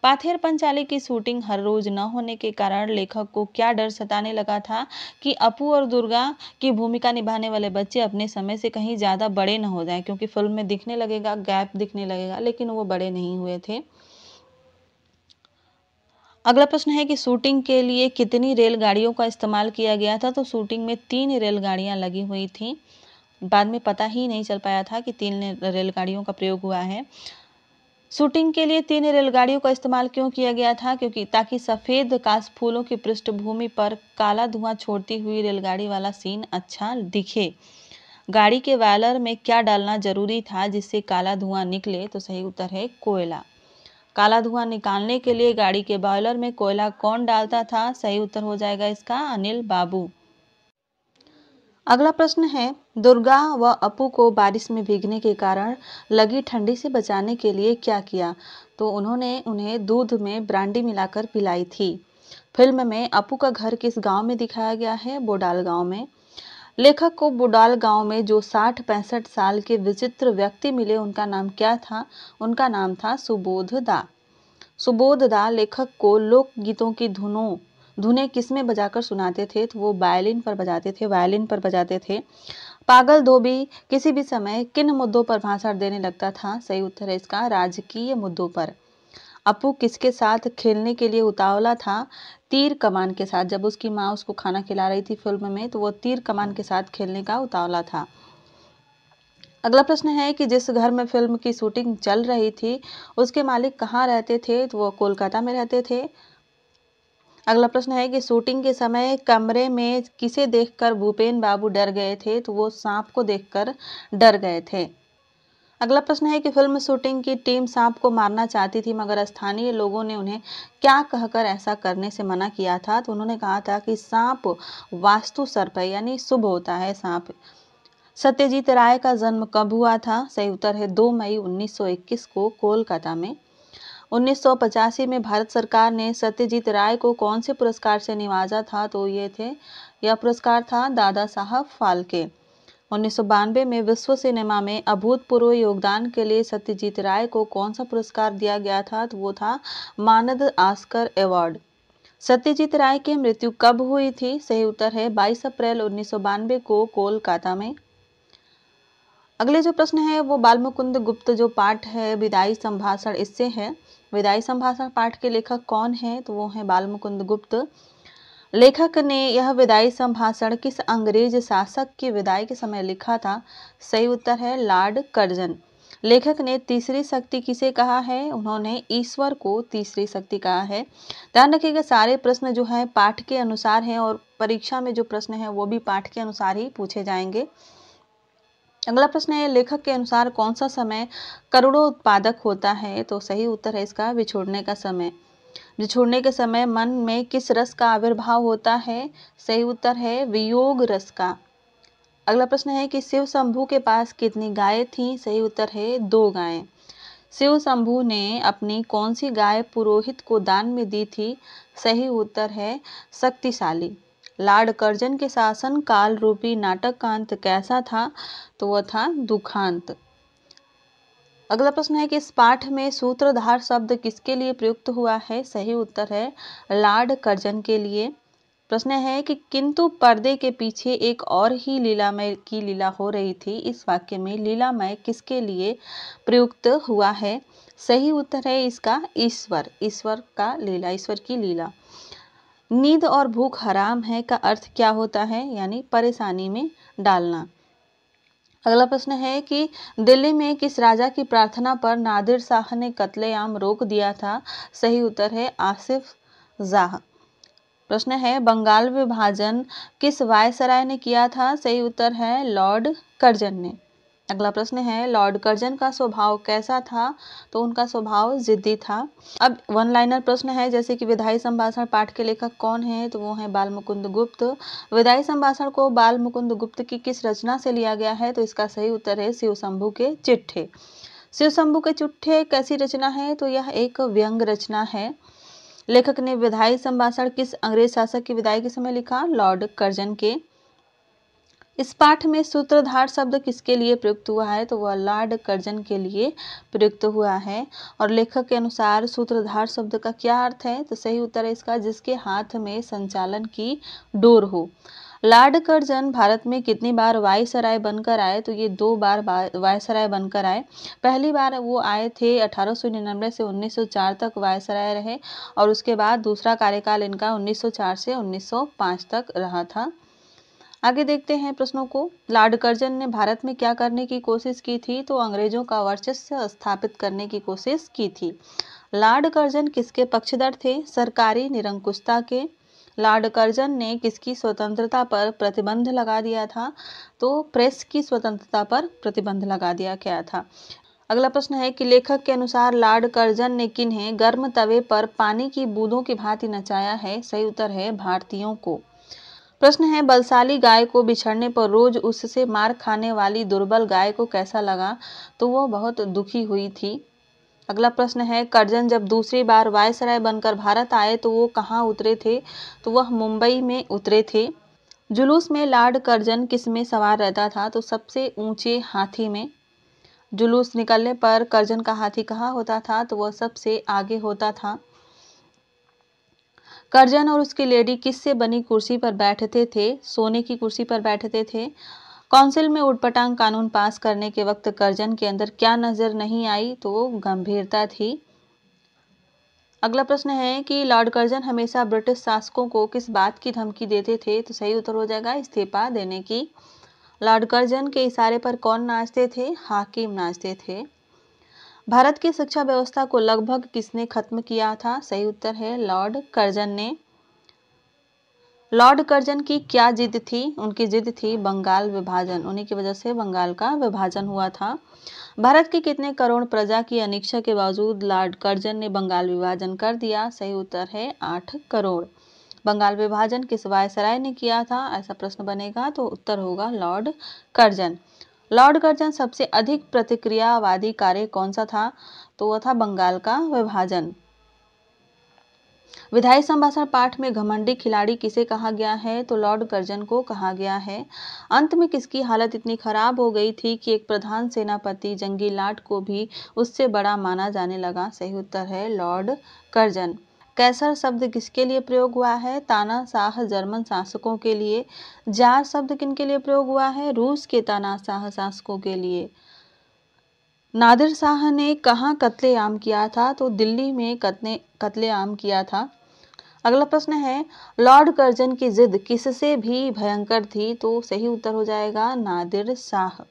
Speaker 1: पाथेर पंचाली की शूटिंग हर रोज न होने के कारण लेखक को क्या डर सताने लगा था कि अपू और दुर्गा की भूमिका निभाने वाले बच्चे अपने समय से कहीं ज्यादा बड़े न हो जाएं, क्योंकि फिल्म में दिखने लगेगा, गैप दिखने लगेगा, लेकिन वो बड़े नहीं हुए थे। अगला प्रश्न है कि शूटिंग के लिए कितनी रेलगाड़ियों का इस्तेमाल किया गया था। तो शूटिंग में 3 रेलगाड़ियां लगी हुई थी। बाद में पता ही नहीं चल पाया था कि 3 रेलगाड़ियों का प्रयोग हुआ है। शूटिंग के लिए 3 रेलगाड़ियों का इस्तेमाल क्यों किया गया था? क्योंकि ताकि सफेद काशफूलों की पृष्ठभूमि पर काला धुआं छोड़ती हुई रेलगाड़ी वाला सीन अच्छा दिखे। गाड़ी के वायलर में क्या डालना जरूरी था जिससे काला धुआं निकले? तो सही उत्तर है कोयला। काला धुआं निकालने के लिए गाड़ी के बॉयलर में कोयला कौन डालता था? सही उत्तर हो जाएगा इसका अनिल बाबू। अगला प्रश्न है, दुर्गा व अपू को बारिश में भीगने के कारण लगी ठंडी से बचाने के लिए क्या किया? तो उन्होंने उन्हें दूध में ब्रांडी मिलाकर पिलाई थी। फिल्म में अपू का घर किस गांव में दिखाया गया है? बोडाल गांव में। लेखक को बुडाल गांव में जो 60-65 साल के विचित्र व्यक्ति मिले उनका नाम क्या था? उनका नाम था सुबोध दा। सुबोध दा लेखक को लोकगीतों की धुनें किसमें बजाकर सुनाते थे? तो वो वायलिन पर बजाते थे। पागल धोबी किसी भी समय किन मुद्दों पर भाषण देने लगता था? सही उत्तर है इसका राजकीय मुद्दों पर। अपू किसके साथ खेलने के लिए उतावला था? तीर कमान के साथ। जब उसकी माँ उसको खाना खिला रही थी फिल्म में, तो वो तीर कमान के साथ खेलने का उतावला था। अगला प्रश्न है कि जिस घर में फिल्म की शूटिंग चल रही थी उसके मालिक कहाँ रहते थे? तो वो कोलकाता में रहते थे। अगला प्रश्न है कि शूटिंग के समय कमरे में किसे देखकर भूपेन बाबू डर गए थे? तो वो सांप को देखकर डर गए थे। अगला प्रश्न है कि फिल्म शूटिंग की टीम सांप को मारना चाहती थी मगर स्थानीय लोगों ने उन्हें क्या कहकर ऐसा करने से मना किया था? तो उन्होंने कहा था कि सांप वास्तु सर्प है, यानी शुभ होता है सांप। सत्यजीत राय का जन्म कब हुआ था? सही उत्तर है 2 मई 1921 को कोलकाता में। 1985 में भारत सरकार ने सत्यजीत राय को कौन से पुरस्कार से नवाजा था? तो यह पुरस्कार था दादा साहब फाल्के। 1992 में विश्व सिनेमा में अभूतपूर्व योगदान के लिए सत्यजीत राय को कौन सा पुरस्कार दिया गया था? तो वो था मानद ऑस्कर अवार्ड। सत्यजीत राय की मृत्यु कब हुई थी? सही उत्तर है 22 अप्रैल 1992 को कोलकाता में। अगले जो प्रश्न है वो बाल मुकुंद गुप्त जो पाठ है विदाई संभाषण, इससे है। विदाई संभाषण पाठ के लेखक कौन है? तो वो है बाल मुकुंद गुप्त। लेखक ने यह विदाई संभाषण किस अंग्रेज शासक की विदाई के समय लिखा था? सही उत्तर है लॉर्ड कर्जन। लेखक ने तीसरी शक्ति किसे कहा है? उन्होंने ईश्वर को तीसरी शक्ति कहा है। ध्यान रखिएगा सारे प्रश्न जो है पाठ के अनुसार हैं और परीक्षा में जो प्रश्न है वो भी पाठ के अनुसार ही पूछे जाएंगे। अगला प्रश्न है, लेखक के अनुसार कौन सा समय करोड़ों उत्पादक होता है? तो सही उत्तर है इसका बिछोड़ने का समय। बिछोड़ने के समय मन में किस रस का आविर्भाव होता है? सही उत्तर है वियोग रस का। अगला प्रश्न है कि शिव शंभू के पास कितनी गायें थीं? सही उत्तर है 2 गायें। शिव शंभू ने अपनी कौन सी गाय पुरोहित को दान में दी थी? सही उत्तर है शक्तिशाली। लॉर्ड कर्जन के शासन काल रूपी नाटक का अंत कैसा था? तो वह था दुखांत। अगला प्रश्न है कि इस पाठ में सूत्रधार शब्द किसके लिए प्रयुक्त हुआ है? सही उत्तर है लॉर्ड कर्जन के लिए। प्रश्न है कि किंतु पर्दे के पीछे एक और ही लीलामय की लीला हो रही थी। इस वाक्य में लीलामय किसके लिए प्रयुक्त हुआ है? सही उत्तर है इसका ईश्वर की लीला। नींद और भूख हराम है का अर्थ क्या होता है? यानी परेशानी में डालना। अगला प्रश्न है कि दिल्ली में किस राजा की प्रार्थना पर नादिर शाह ने कत्लेआम रोक दिया था? सही उत्तर है आसिफ जाह। प्रश्न है बंगाल विभाजन किस वायसराय ने किया था? सही उत्तर है लॉर्ड कर्जन ने। अगला प्रश्न है लॉर्ड कर्जन का स्वभाव कैसा था? तो उनका स्वभाव जिद्दी था। अब वन लाइनर प्रश्न है जैसे कि विदाई संभाषण पाठ के लेखक कौन है? तो वो है बाल मुकुंद गुप्त। विदाई संभाषण को बाल मुकुंद गुप्त की किस रचना से लिया गया है? तो इसका सही उत्तर है शिव शंभू के चिट्ठे। शिव शंभू के चिट्ठे कैसी रचना है? तो यह एक व्यंग रचना है। लेखक ने विदाई संभाषण किस अंग्रेज शासक की विदाई के समय लिखा? लॉर्ड कर्जन के। इस पाठ में सूत्रधार शब्द किसके लिए प्रयुक्त हुआ है, तो वह लॉर्ड कर्जन के लिए प्रयुक्त हुआ है। और लेखक के अनुसार सूत्रधार शब्द का क्या अर्थ है, तो सही उत्तर है इसका जिसके हाथ में संचालन की डोर हो। लॉर्ड कर्जन भारत में कितनी बार वायसराय बनकर आए, तो ये 2 बार वायसराय बनकर आए। पहली बार वो आए थे 1899 से 1904 तक वायसराय रहे, और उसके बाद दूसरा कार्यकाल इनका 1904 से 1905 तक रहा था। आगे देखते हैं प्रश्नों को। लॉर्ड कर्जन ने भारत में क्या करने की कोशिश की थी, तो अंग्रेजों का वर्चस्व स्थापित करने की कोशिश की थी। लॉर्ड कर्जन किसके पक्षधर थे, सरकारी निरंकुशता के। लॉर्ड कर्जन ने किसकी स्वतंत्रता पर प्रतिबंध लगा दिया था, तो प्रेस की स्वतंत्रता पर प्रतिबंध लगा दिया गया था। अगला प्रश्न है कि लेखक के अनुसार लॉर्ड कर्जन ने किन्हें गर्म तवे पर पानी की बूंदों की भांति नचाया है, सही उत्तर है भारतीयों को। प्रश्न है बलशाली गाय को बिछड़ने पर रोज उससे मार खाने वाली दुर्बल गाय को कैसा लगा, तो वो बहुत दुखी हुई थी। अगला प्रश्न है कर्जन जब दूसरी बार वायसराय बनकर भारत आए तो वो कहाँ उतरे थे, तो वह मुंबई में उतरे थे। जुलूस में लॉर्ड कर्जन किस में सवार रहता था, तो सबसे ऊंचे हाथी में। जुलूस निकलने पर कर्जन का हाथी कहाँ होता था, तो वह सबसे आगे होता था। कर्जन और उसकी लेडी किससे बनी कुर्सी पर बैठते थे, सोने की कुर्सी पर बैठते थे। काउंसिल में उटपटांग कानून पास करने के वक्त कर्जन के अंदर क्या नजर नहीं आई, तो गंभीरता थी। अगला प्रश्न है कि लॉर्ड कर्जन हमेशा ब्रिटिश शासकों को किस बात की धमकी देते थे, तो सही उत्तर हो जाएगा इस्तीफा देने की। लॉर्ड कर्जन के इशारे पर कौन नाचते थे, हाकिम नाचते थे। भारत की शिक्षा व्यवस्था को लगभग किसने खत्म किया था, सही उत्तर है लॉर्ड कर्जन ने। लॉर्ड कर्जन की क्या जिद थी, उनकी जिद थी बंगाल विभाजन, उन्हीं की वजह से बंगाल का विभाजन हुआ था। भारत की कितने करोड़ प्रजा की अनिच्छा के बावजूद लॉर्ड कर्जन ने बंगाल विभाजन कर दिया, सही उत्तर है 8 करोड़। बंगाल विभाजन किस वायसराय ने किया था, ऐसा प्रश्न बनेगा तो उत्तर होगा लॉर्ड कर्जन। लॉर्ड कर्जन सबसे अधिक प्रतिक्रियावादी कार्य कौन सा था, तो वह था बंगाल का विभाजन। विधायी संभाषण पाठ में घमंडी खिलाड़ी किसे कहा गया है, तो लॉर्ड कर्जन को कहा गया है। अंत में किसकी हालत इतनी खराब हो गई थी कि एक प्रधान सेनापति जंगी लाट को भी उससे बड़ा माना जाने लगा, सही उत्तर है लॉर्ड कर्जन। कैसर शब्द किसके लिए प्रयोग हुआ है, तानाशाह जर्मन शासकों के लिए। जार शब्द किनके लिए प्रयोग हुआ है, रूस के तानाशाह शासकों के लिए। नादिर शाह ने कहाँ कत्लेआम किया था, तो दिल्ली में कत्लेआम किया था। अगला प्रश्न है लॉर्ड कर्जन की जिद किससे भी भयंकर थी, तो सही उत्तर हो जाएगा नादिर शाह।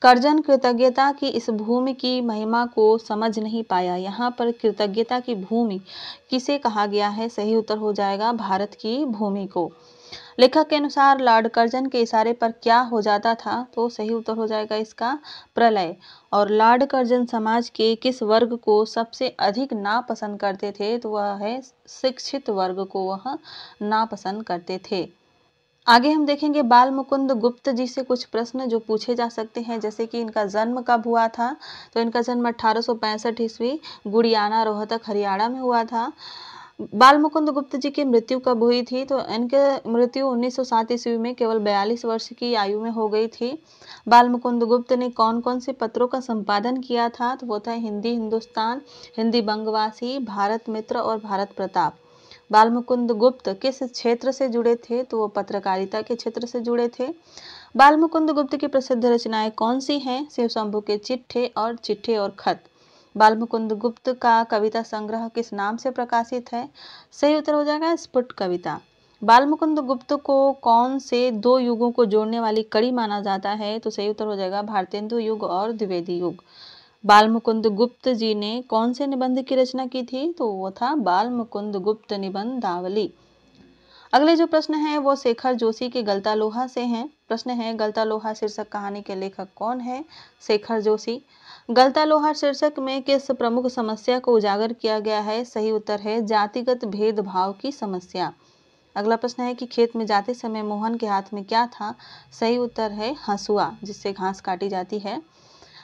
Speaker 1: कर्जन कृतज्ञता की इस भूमि की महिमा को समझ नहीं पाया, यहाँ पर कृतज्ञता की भूमि किसे कहा गया है, सही उत्तर हो जाएगा भारत की भूमि को। लेखक के अनुसार लॉर्ड कर्जन के इशारे पर क्या हो जाता था, तो सही उत्तर हो जाएगा इसका प्रलय। और लॉर्ड कर्जन समाज के किस वर्ग को सबसे अधिक नापसंद करते थे, तो वह है शिक्षित वर्ग को वह नापसंद करते थे। आगे हम देखेंगे बाल मुकुंद गुप्त जी से कुछ प्रश्न जो पूछे जा सकते हैं, जैसे कि इनका जन्म कब हुआ था, तो इनका जन्म 1865 ईस्वी गुड़ियाना रोहतक हरियाणा में हुआ था। बाल मुकुंद गुप्त जी की मृत्यु कब हुई थी, तो इनके मृत्यु 1907 ईस्वी में केवल 42 वर्ष की आयु में हो गई थी। बाल मुकुंद गुप्त ने कौन कौन से पत्रों का संपादन किया था, तो वो था हिंदी हिंदुस्तान, हिंदी बंगवासी, भारत मित्र और भारत प्रताप। बाल मुकुंद गुप्त किस क्षेत्र से जुड़े थे, तो वो पत्रकारिता के क्षेत्र से जुड़े थे। बाल मुकुंद गुप्त की प्रसिद्ध रचनाएं कौन सी हैं, शिव शंभू के चिट्ठे और खत। बाल मुकुंद गुप्त का कविता संग्रह किस नाम से प्रकाशित है, सही उत्तर हो जाएगा स्फुट कविता। बाल मुकुंद गुप्त को कौन से 2 युगों को जोड़ने वाली कड़ी माना जाता है, तो सही उत्तर हो जाएगा भारतेंदु युग और द्विवेदी युग। बाल मुकुंद गुप्त जी ने कौन से निबंध की रचना की थी, तो वो था बाल मुकुंद गुप्त निबंधावली। अगले जो प्रश्न है वो शेखर जोशी के गलता लोहा से हैं। प्रश्न है गलता लोहा शीर्षक कहानी के लेखक कौन है, शेखर जोशी। गलता लोहा शीर्षक में किस प्रमुख समस्या को उजागर किया गया है, सही उत्तर है जातिगत भेदभाव की समस्या। अगला प्रश्न है कि खेत में जाते समय मोहन के हाथ में क्या था, सही उत्तर है हंसुआ, जिससे घास काटी जाती है।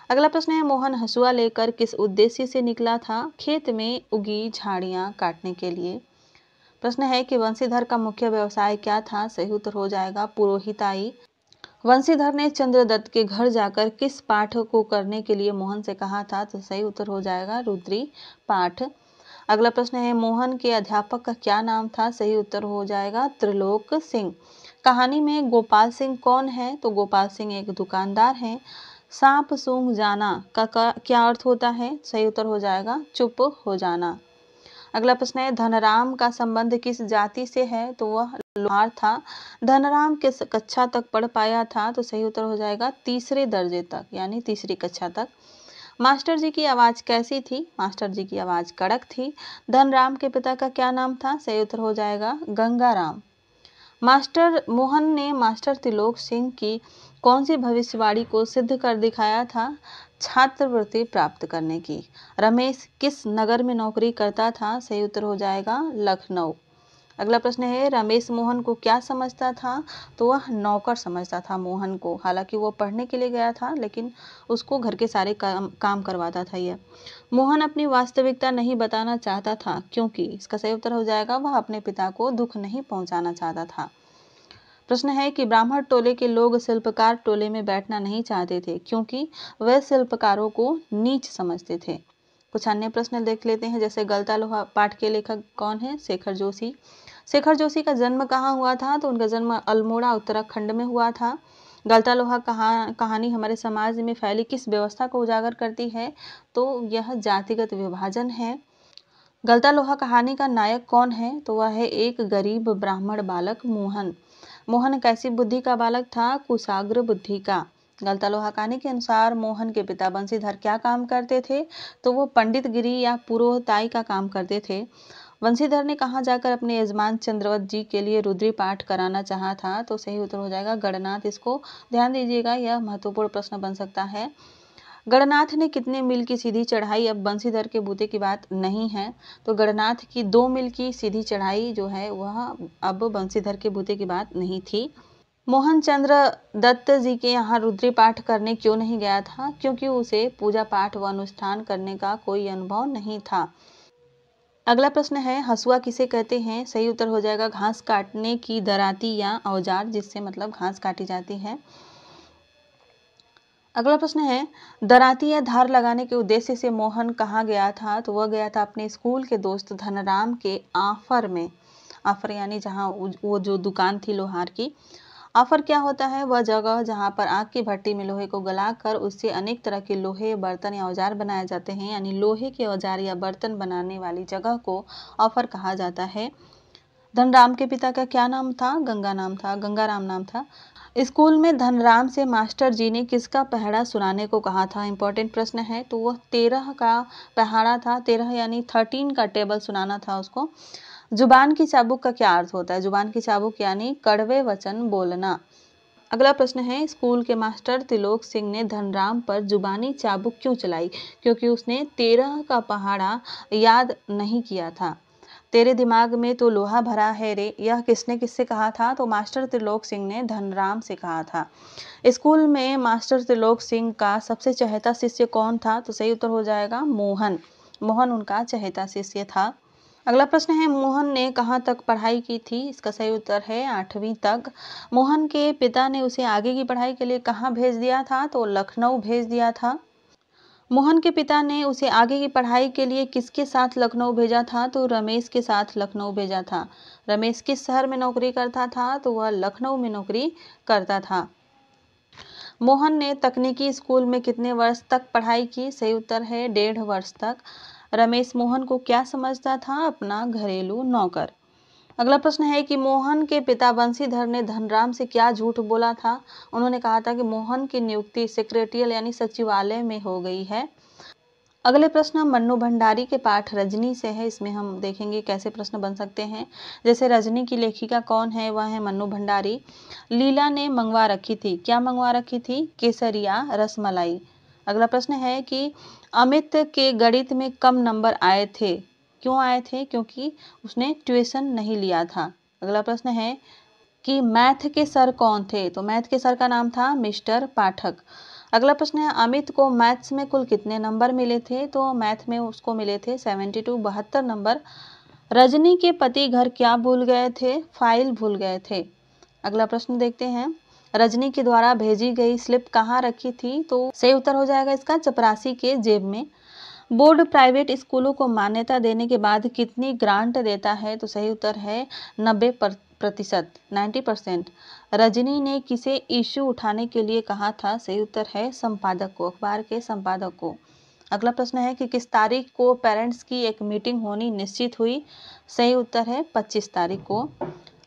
Speaker 1: अगला प्रश्न है मोहन हंसुआ लेकर किस उद्देश्य से निकला था, खेत में उगी झाड़ियां काटने के लिए। प्रश्न है कि वंशीधर का मुख्य व्यवसाय क्या था, सही उत्तर हो जाएगा पुरोहिताई। वंशीधर ने चंद्रदत्त के घर जाकर किस पाठ को करने के लिए मोहन से कहा था? तो सही उत्तर हो जाएगा रुद्री पाठ। अगला प्रश्न है, मोहन के अध्यापक का क्या नाम था? सही उत्तर हो जाएगा त्रिलोक सिंह। कहानी में गोपाल सिंह कौन है? तो गोपाल सिंह एक दुकानदार हैं। सांप सूंघ जाना का क्या अर्थ होता है? सही उत्तर हो जाएगा चुप हो जाना। अगला प्रश्न है, धनराम का संबंध किस जाति से है? तो वह लोहार था। धनराम किस कक्षा तक पढ़ पाया था? तो सही उत्तर हो जाएगा तीसरे दर्जे तक, यानी तीसरी कक्षा तक। मास्टर जी की आवाज कैसी थी? मास्टर जी की आवाज कड़क थी। धनराम के पिता का क्या नाम था? सही उत्तर हो जाएगा गंगाराम। मास्टर मोहन ने मास्टर त्रिलोक सिंह की कौन सी भविष्यवाणी को सिद्ध कर दिखाया था? छात्रवृत्ति प्राप्त करने की। रमेश किस नगर में नौकरी करता था? सही उत्तर हो जाएगा लखनऊ। अगला प्रश्न है, रमेश मोहन को क्या समझता था? तो वह नौकर समझता था मोहन को। हालांकि वो पढ़ने के लिए गया था, लेकिन उसको घर के सारे काम करवाता था यह। मोहन अपनी वास्तविकता नहीं बताना चाहता था, क्योंकि इसका सही उत्तर हो जाएगा वह अपने पिता को दुख नहीं पहुंचाना चाहता था। प्रश्न है कि ब्राह्मण टोले के लोग शिल्पकार टोले में बैठना नहीं चाहते थे, क्योंकि वे शिल्पकारों को नीच समझते थे। कुछ अन्य प्रश्न देख लेते हैं, जैसे गलता लोहा पाठ के लेखक कौन है? शेखर जोशी। शेखर जोशी का जन्म कहाँ हुआ था? तो उनका जन्म अल्मोड़ा उत्तराखंड में हुआ था। गलता लोहा कहानी हमारे समाज में फैली किस व्यवस्था को उजागर करती है? तो यह जातिगत विभाजन है। गलता लोहा कहानी का नायक कौन है? तो वह है एक गरीब ब्राह्मण बालक मोहन। मोहन कैसी बुद्धि का बालक था? कुशाग्र बुद्धि का। गलता लोहा कहानी के अनुसार मोहन के पिता बंशीधर क्या काम करते थे? तो वो पंडित गिरी या पुरोहिताई का काम करते थे। बंशीधर ने कहाँ जाकर अपने यजमान चंद्रवत जी के लिए रुद्री पाठ कराना चाहा था? तो सही उत्तर हो जाएगा गणनाथ। इसको ध्यान दीजिएगा, यह महत्वपूर्ण प्रश्न बन सकता है। गणनाथ ने कितने मील की सीधी चढ़ाई? अब बंशीधर के बूते की बात नहीं है, तो गणनाथ की 2 मील की सीधी चढ़ाई जो है वह अब बंशीधर के बूते की बात नहीं थी। मोहन चंद्र दत्त जी के यहाँ रुद्री पाठ करने क्यों नहीं गया था? क्योंकि उसे पूजा पाठ व अनुष्ठान करने का कोई अनुभव नहीं था। अगला प्रश्न है, हसुआ किसे कहते हैं? सही उत्तर हो जाएगा घास काटने की दराती या औजार, जिससे मतलब घास काटी जाती है। अगला प्रश्न है, दराती या धार लगाने के उद्देश्य से मोहन कहाँ गया था? तो वह गया था अपने स्कूल के दोस्त धनराम के आफर में। आफर यानी जहाँ वो जो दुकान थी लोहार की। आफर क्या होता है? वह जगह जहाँ पर आग की भट्टी में लोहे को गलाकर उससे अनेक तरह के लोहे बर्तन या औजार बनाए जाते हैं, यानी लोहे के औजार या बर्तन बनाने वाली जगह को आफर कहा जाता है। धनराम के पिता का क्या नाम था? गंगाराम नाम था। स्कूल में धनराम से मास्टर जी ने किसका पहाड़ा सुनाने को कहा था? इंपॉर्टेंट प्रश्न है। तो वह 13 का पहाड़ा था, 13 यानी 13 का टेबल सुनाना था उसको। जुबान की चाबुक का क्या अर्थ होता है? जुबान की चाबुक यानी कड़वे वचन बोलना। अगला प्रश्न है, स्कूल के मास्टर त्रिलोक सिंह ने धनराम पर जुबानी चाबुक क्यों चलाई? क्योंकि उसने 13 का पहाड़ा याद नहीं किया था। तेरे दिमाग में तो लोहा भरा है रे, यह किससे कहा था? तो मास्टर त्रिलोक सिंह ने धनराम से कहा था। स्कूल में मास्टर त्रिलोक सिंह का सबसे चहेता शिष्य कौन था? तो सही उत्तर हो जाएगा मोहन। मोहन उनका चहेता शिष्य था। अगला प्रश्न है, मोहन ने कहाँ तक पढ़ाई की थी? इसका सही उत्तर है 8वीं तक। मोहन के पिता ने उसे आगे की पढ़ाई के लिए कहाँ भेज दिया था? तो लखनऊ भेज दिया था। मोहन के पिता ने उसे आगे की पढ़ाई के लिए किसके साथ लखनऊ भेजा था? तो रमेश के साथ लखनऊ भेजा था। रमेश किस शहर में नौकरी करता था? तो वह लखनऊ में नौकरी करता था। मोहन ने तकनीकी स्कूल में कितने वर्ष तक पढ़ाई की? सही उत्तर है 1.5 वर्ष तक। रमेश मोहन को क्या समझता था? अपना घरेलू नौकर। अगला प्रश्न है कि मोहन के पिता बंशीधर ने धनराम से क्या झूठ बोला था? उन्होंने कहा था कि मोहन की नियुक्ति सेक्रेटरियल यानी सचिवालय में हो गई है। अगले प्रश्न मन्नू भंडारी के पाठ रजनी से है। इसमें हम देखेंगे कैसे प्रश्न बन सकते हैं। जैसे रजनी की लेखिका कौन है? वह है मन्नू भंडारी। लीला ने मंगवा रखी थी, क्या मंगवा रखी थी? केसरिया रसमलाई। अगला प्रश्न है कि अमित के गणित में कम नंबर आए थे, क्यों आए थे? क्योंकि उसने ट्यूशन नहीं लिया था। अगला प्रश्न है कि मैथ के सर कौन थे? तो मैथ के सर का नाम था मिस्टर पाठक। अगला प्रश्न है, अमित को मैथ्स में कुल कितने नंबर मिले थे? तो मैथ में उसको मिले थे 72 72 नंबर। रजनी के पति घर क्या भूल गए थे? फाइल भूल गए थे। अगला प्रश्न देखते हैं, रजनी के द्वारा भेजी गई स्लिप कहाँ रखी थी? तो सही उत्तर हो जाएगा इसका चपरासी के जेब में। बोर्ड प्राइवेट स्कूलों को मान्यता देने के बाद कितनी ग्रांट देता है? तो सही उत्तर है 90%, 90%। रजनी ने किसे इश्यू उठाने के लिए कहा था? सही उत्तर है संपादक को, अखबार के संपादक को। अगला प्रश्न है कि किस तारीख को पेरेंट्स की एक मीटिंग होनी निश्चित हुई? सही उत्तर है 25 तारीख को।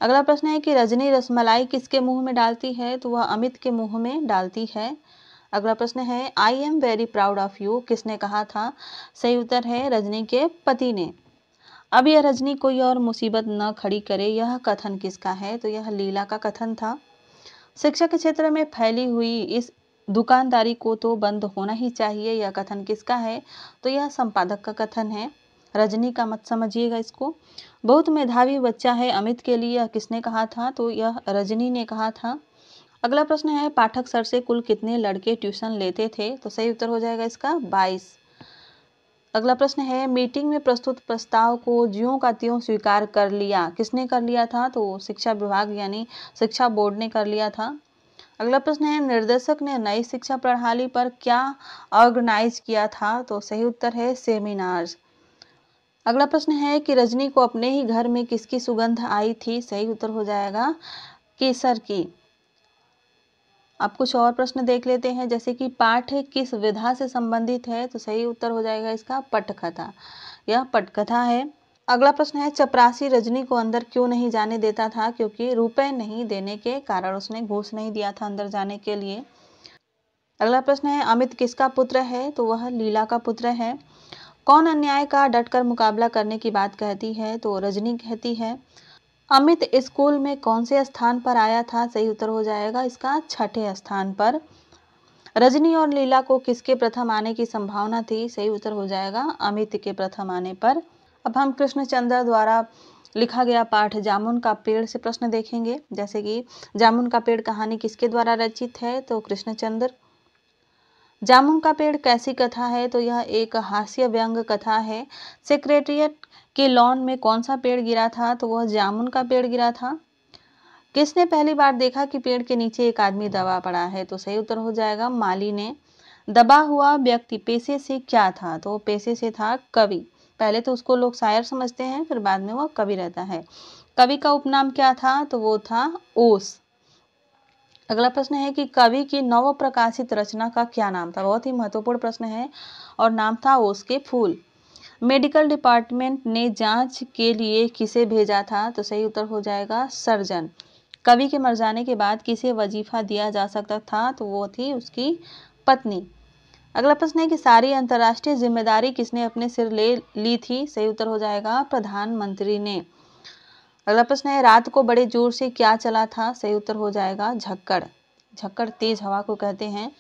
Speaker 1: अगला प्रश्न है कि रजनी रसमलाई किसके मुंह में डालती है? तो वह अमित के मुंह में डालती है। अगला प्रश्न है I am very proud of you किसने कहा था? सही उत्तर है रजनी के पति ने। अब यह रजनी कोई और मुसीबत न खड़ी करे, यह कथन किसका है? तो यह लीला का कथन था। शिक्षा के क्षेत्र में फैली हुई इस दुकानदारी को तो बंद होना ही चाहिए, यह कथन किसका है? तो यह संपादक का कथन है। रजनी का मत समझिएगा इसको। बहुत मेधावी बच्चा है अमित के लिए, यह किसने कहा था? तो यह रजनी ने कहा था। अगला प्रश्न है पाठक सर से कुल कितने लड़के ट्यूशन लेते थे? तो सही उत्तर हो जाएगा इसका 22। अगला प्रश्न है मीटिंग में प्रस्तुत प्रस्ताव को ज्यों का त्यों स्वीकार कर लिया, किसने कर लिया था? तो शिक्षा विभाग यानी शिक्षा बोर्ड ने कर लिया था। अगला प्रश्न है निर्देशक ने नई शिक्षा प्रणाली पर क्या ऑर्गेनाइज किया था? तो सही उत्तर है सेमिनार्स। अगला प्रश्न है कि रजनी को अपने ही घर में किसकी सुगंध आई थी? सही उत्तर हो जाएगा केसर की। अब कुछ और प्रश्न देख लेते हैं, जैसे कि पाठ किस विधा से संबंधित है? तो सही उत्तर हो जाएगा इसका पटकथा, यह पटकथा है। अगला प्रश्न है चपरासी रजनी को अंदर क्यों नहीं जाने देता था? क्योंकि रुपए नहीं देने के कारण, उसने घूस नहीं दिया था अंदर जाने के लिए। अगला प्रश्न है अमित किसका पुत्र है? तो वह लीला का पुत्र है। कौन अन्याय का डटकर मुकाबला करने की बात कहती है? तो रजनी कहती है। अमित स्कूल में कौन से स्थान पर आया था? सही उत्तर हो जाएगा इसका 6ठे स्थान पर। रजनी और लीला को किसके प्रथम आने की संभावना थी? सही उत्तर हो जाएगा अमित के प्रथम आने पर। अब हम कृष्णचंद्र द्वारा लिखा गया पाठ जामुन का पेड़ से प्रश्न देखेंगे, जैसे कि जामुन का पेड़ कहानी किसके द्वारा रचित है? तो कृष्णचंद्र। जामुन का पेड़ कैसी कथा है? तो यह एक हास्य व्यंग कथा है। सेक्रेटरिएट के लॉन में कौन सा पेड़ गिरा था? तो वह जामुन का पेड़ गिरा था। किसने पहली बार देखा कि पेड़ के नीचे एक आदमी दबा पड़ा है? तो सही उत्तर हो जाएगा माली ने। दबा हुआ व्यक्ति पेशे से क्या था? तो पेशे से था कवि। पहले तो उसको लोग शायर समझते हैं, फिर बाद में वह कवि रहता है। कवि का उपनाम क्या था? तो वो था ओस। अगला प्रश्न है कि कवि की नव प्रकाशित रचना का क्या नाम था? बहुत ही महत्वपूर्ण प्रश्न है और नाम था ओस के फूल। मेडिकल डिपार्टमेंट ने जांच के लिए किसे भेजा था? तो सही उत्तर हो जाएगा सर्जन। कवि के मर जाने के बाद किसे वजीफा दिया जा सकता था? तो वो थी उसकी पत्नी। अगला प्रश्न है कि सारी अंतर्राष्ट्रीय जिम्मेदारी किसने अपने सिर ले ली थी? सही उत्तर हो जाएगा प्रधानमंत्री ने। अगला प्रश्न है रात को बड़े जोर से क्या चला था? सही उत्तर हो जाएगा झक्कड़। झक्कड़ तेज हवा को कहते हैं।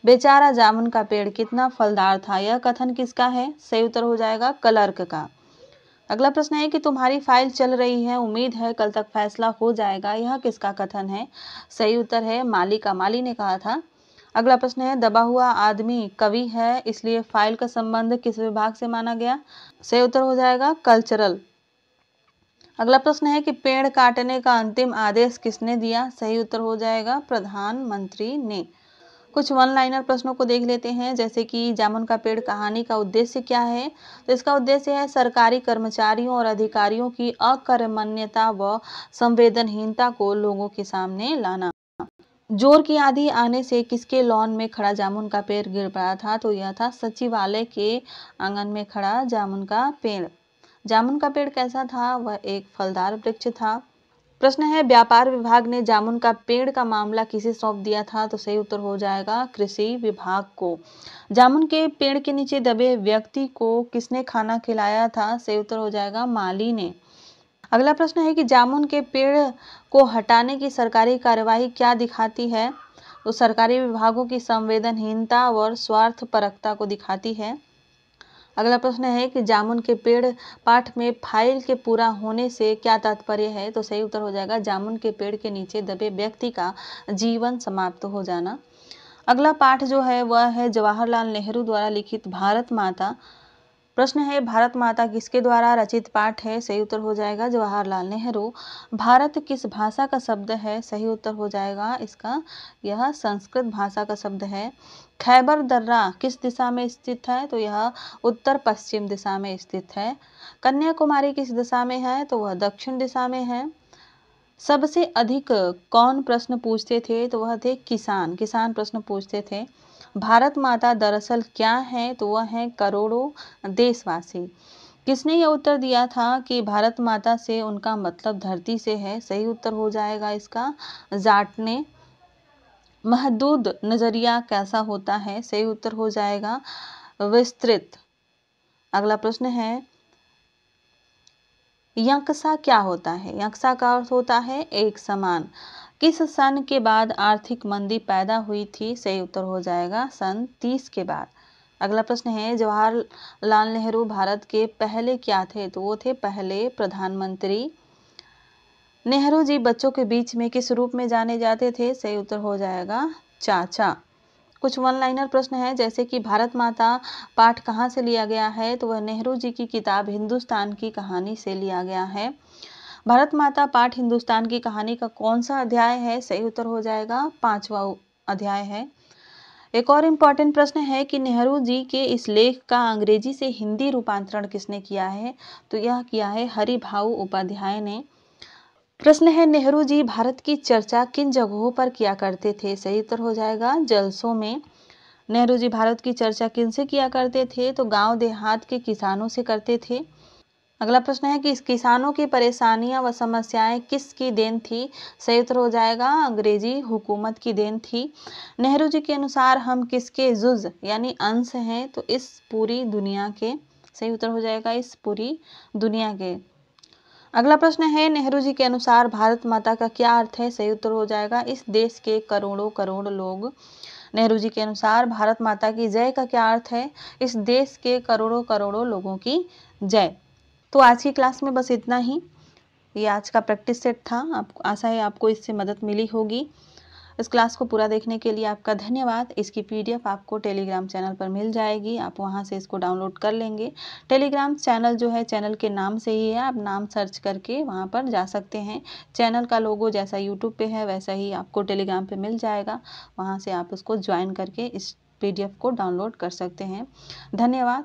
Speaker 1: बेचारा जामुन का पेड़ कितना फलदार था, यह कथन किसका है? सही उत्तर हो जाएगा क्लर्क का। अगला प्रश्न है कि तुम्हारी फाइल चल रही है, उम्मीद है कल तक फैसला हो जाएगा, यह किसका कथन है? सही उत्तर है माली का। माली ने कहा था। अगला प्रश्न है दबा हुआ आदमी कवि है, इसलिए फाइल का संबंध किस विभाग से माना गया? सही उत्तर हो जाएगा कल्चरल। अगला प्रश्न है कि पेड़ काटने का अंतिम आदेश किसने दिया? सही उत्तर हो जाएगा प्रधानमंत्री ने। कुछ वन लाइनर प्रश्नों को देख लेते हैं, जैसे कि जामुन का पेड़ कहानी का उद्देश्य क्या है? तो इसका उद्देश्य है सरकारी कर्मचारियों और अधिकारियों की अकर्मण्यता व संवेदनहीनता को लोगों के सामने लाना। जोर की आंधी आने से किसके लॉन में खड़ा जामुन का पेड़ गिर पड़ा था? तो यह था सचिवालय के आंगन में खड़ा जामुन का पेड़। जामुन का पेड़ कैसा था? वह एक फलदार वृक्ष था। प्रश्न है व्यापार विभाग ने जामुन का पेड़ का मामला किसे सौंप दिया था? तो सही उत्तर हो जाएगा कृषि विभाग को। जामुन के पेड़ के नीचे दबे व्यक्ति को किसने खाना खिलाया था? सही उत्तर हो जाएगा माली ने। अगला प्रश्न है कि जामुन के पेड़ को हटाने की सरकारी कार्यवाही क्या दिखाती है? तो सरकारी विभागों की संवेदनहीनता और स्वार्थपरकता को दिखाती है। अगला प्रश्न है कि जामुन के पेड़ पाठ में फाइल के पूरा होने से क्या तात्पर्य है? तो सही उत्तर हो जाएगा जामुन के पेड़ के नीचे दबे व्यक्ति का जीवन समाप्त हो जाना। अगला पाठ जो है वह है जवाहरलाल नेहरू द्वारा लिखित भारत माता प्रश्न है भारत माता किसके द्वारा रचित पाठ है? सही उत्तर हो जाएगा जवाहरलाल नेहरू। भारत किस भाषा का शब्द है? सही उत्तर हो जाएगा इसका यह संस्कृत भाषा का शब्द है। खैबर दर्रा किस दिशा में स्थित है? तो यह उत्तर पश्चिम दिशा में स्थित है। कन्याकुमारी किस दिशा में है? तो वह दक्षिण दिशा में है। सबसे अधिक कौन प्रश्न पूछते थे? तो वह थे किसान। किसान प्रश्न पूछते थे। भारत माता दरअसल क्या है? तो वह है करोड़ों देशवासी। किसने यह उत्तर दिया था कि भारत माता से उनका मतलब धरती से है? सही उत्तर हो जाएगा इसका जाट ने। महदूद नजरिया कैसा होता है? सही उत्तर हो जाएगा विस्तृत। अगला प्रश्न है यक्षसा क्या होता है? यक्षसा का अर्थ होता है एक समान। किस सन के बाद आर्थिक मंदी पैदा हुई थी? सही उत्तर हो जाएगा सन 30 के बाद। अगला प्रश्न है जवाहरलाल नेहरू भारत के पहले क्या थे? तो वो थे पहले प्रधानमंत्री। नेहरू जी बच्चों के बीच में किस रूप में जाने जाते थे? सही उत्तर हो जाएगा चाचा। कुछ वन लाइनर प्रश्न है जैसे कि भारत माता पाठ कहाँ से लिया गया है? तो वह नेहरू जी की किताब हिंदुस्तान की कहानी से लिया गया है। भारत माता पाठ हिंदुस्तान की कहानी का कौन सा अध्याय है? सही उत्तर हो जाएगा 5वां अध्याय है। एक और इम्पॉर्टेंट प्रश्न है कि नेहरू जी के इस लेख का अंग्रेजी से हिंदी रूपांतरण किसने किया है? तो यह किया है हरिभाऊ उपाध्याय ने। प्रश्न है नेहरू जी भारत की चर्चा किन जगहों पर किया करते थे? सही उत्तर हो जाएगा जलसों में। नेहरू जी भारत की चर्चा किनसे किया करते थे? तो गांव देहात के किसानों से करते थे। अगला प्रश्न है कि इस किसानों की परेशानियां व समस्याएं किसकी देन थी? सही उत्तर हो जाएगा अंग्रेजी हुकूमत की देन थी। नेहरू जी के अनुसार हम किसके जुज यानी अंश हैं? तो इस पूरी दुनिया के। सही उत्तर हो जाएगा इस पूरी दुनिया के। अगला प्रश्न है नेहरू जी के अनुसार भारत माता का क्या अर्थ है? सही उत्तर हो जाएगा इस देश के करोड़ों करोड़ लोग। नेहरू जी के अनुसार भारत माता की जय का क्या अर्थ है? इस देश के करोड़ों करोड़ों लोगों की जय। तो आज की क्लास में बस इतना ही। ये आज का प्रैक्टिस सेट था। आपको आशा है आपको इससे मदद मिली होगी। इस क्लास को पूरा देखने के लिए आपका धन्यवाद। इसकी पीडीएफ आपको टेलीग्राम चैनल पर मिल जाएगी। आप वहां से इसको डाउनलोड कर लेंगे। टेलीग्राम चैनल जो है चैनल के नाम से ही है। आप नाम सर्च करके वहां पर जा सकते हैं। चैनल का लोगो जैसा यूट्यूब पे है वैसा ही आपको टेलीग्राम पे मिल जाएगा। वहां से आप उसको ज्वाइन करके इस पीडीएफ को डाउनलोड कर सकते हैं। धन्यवाद।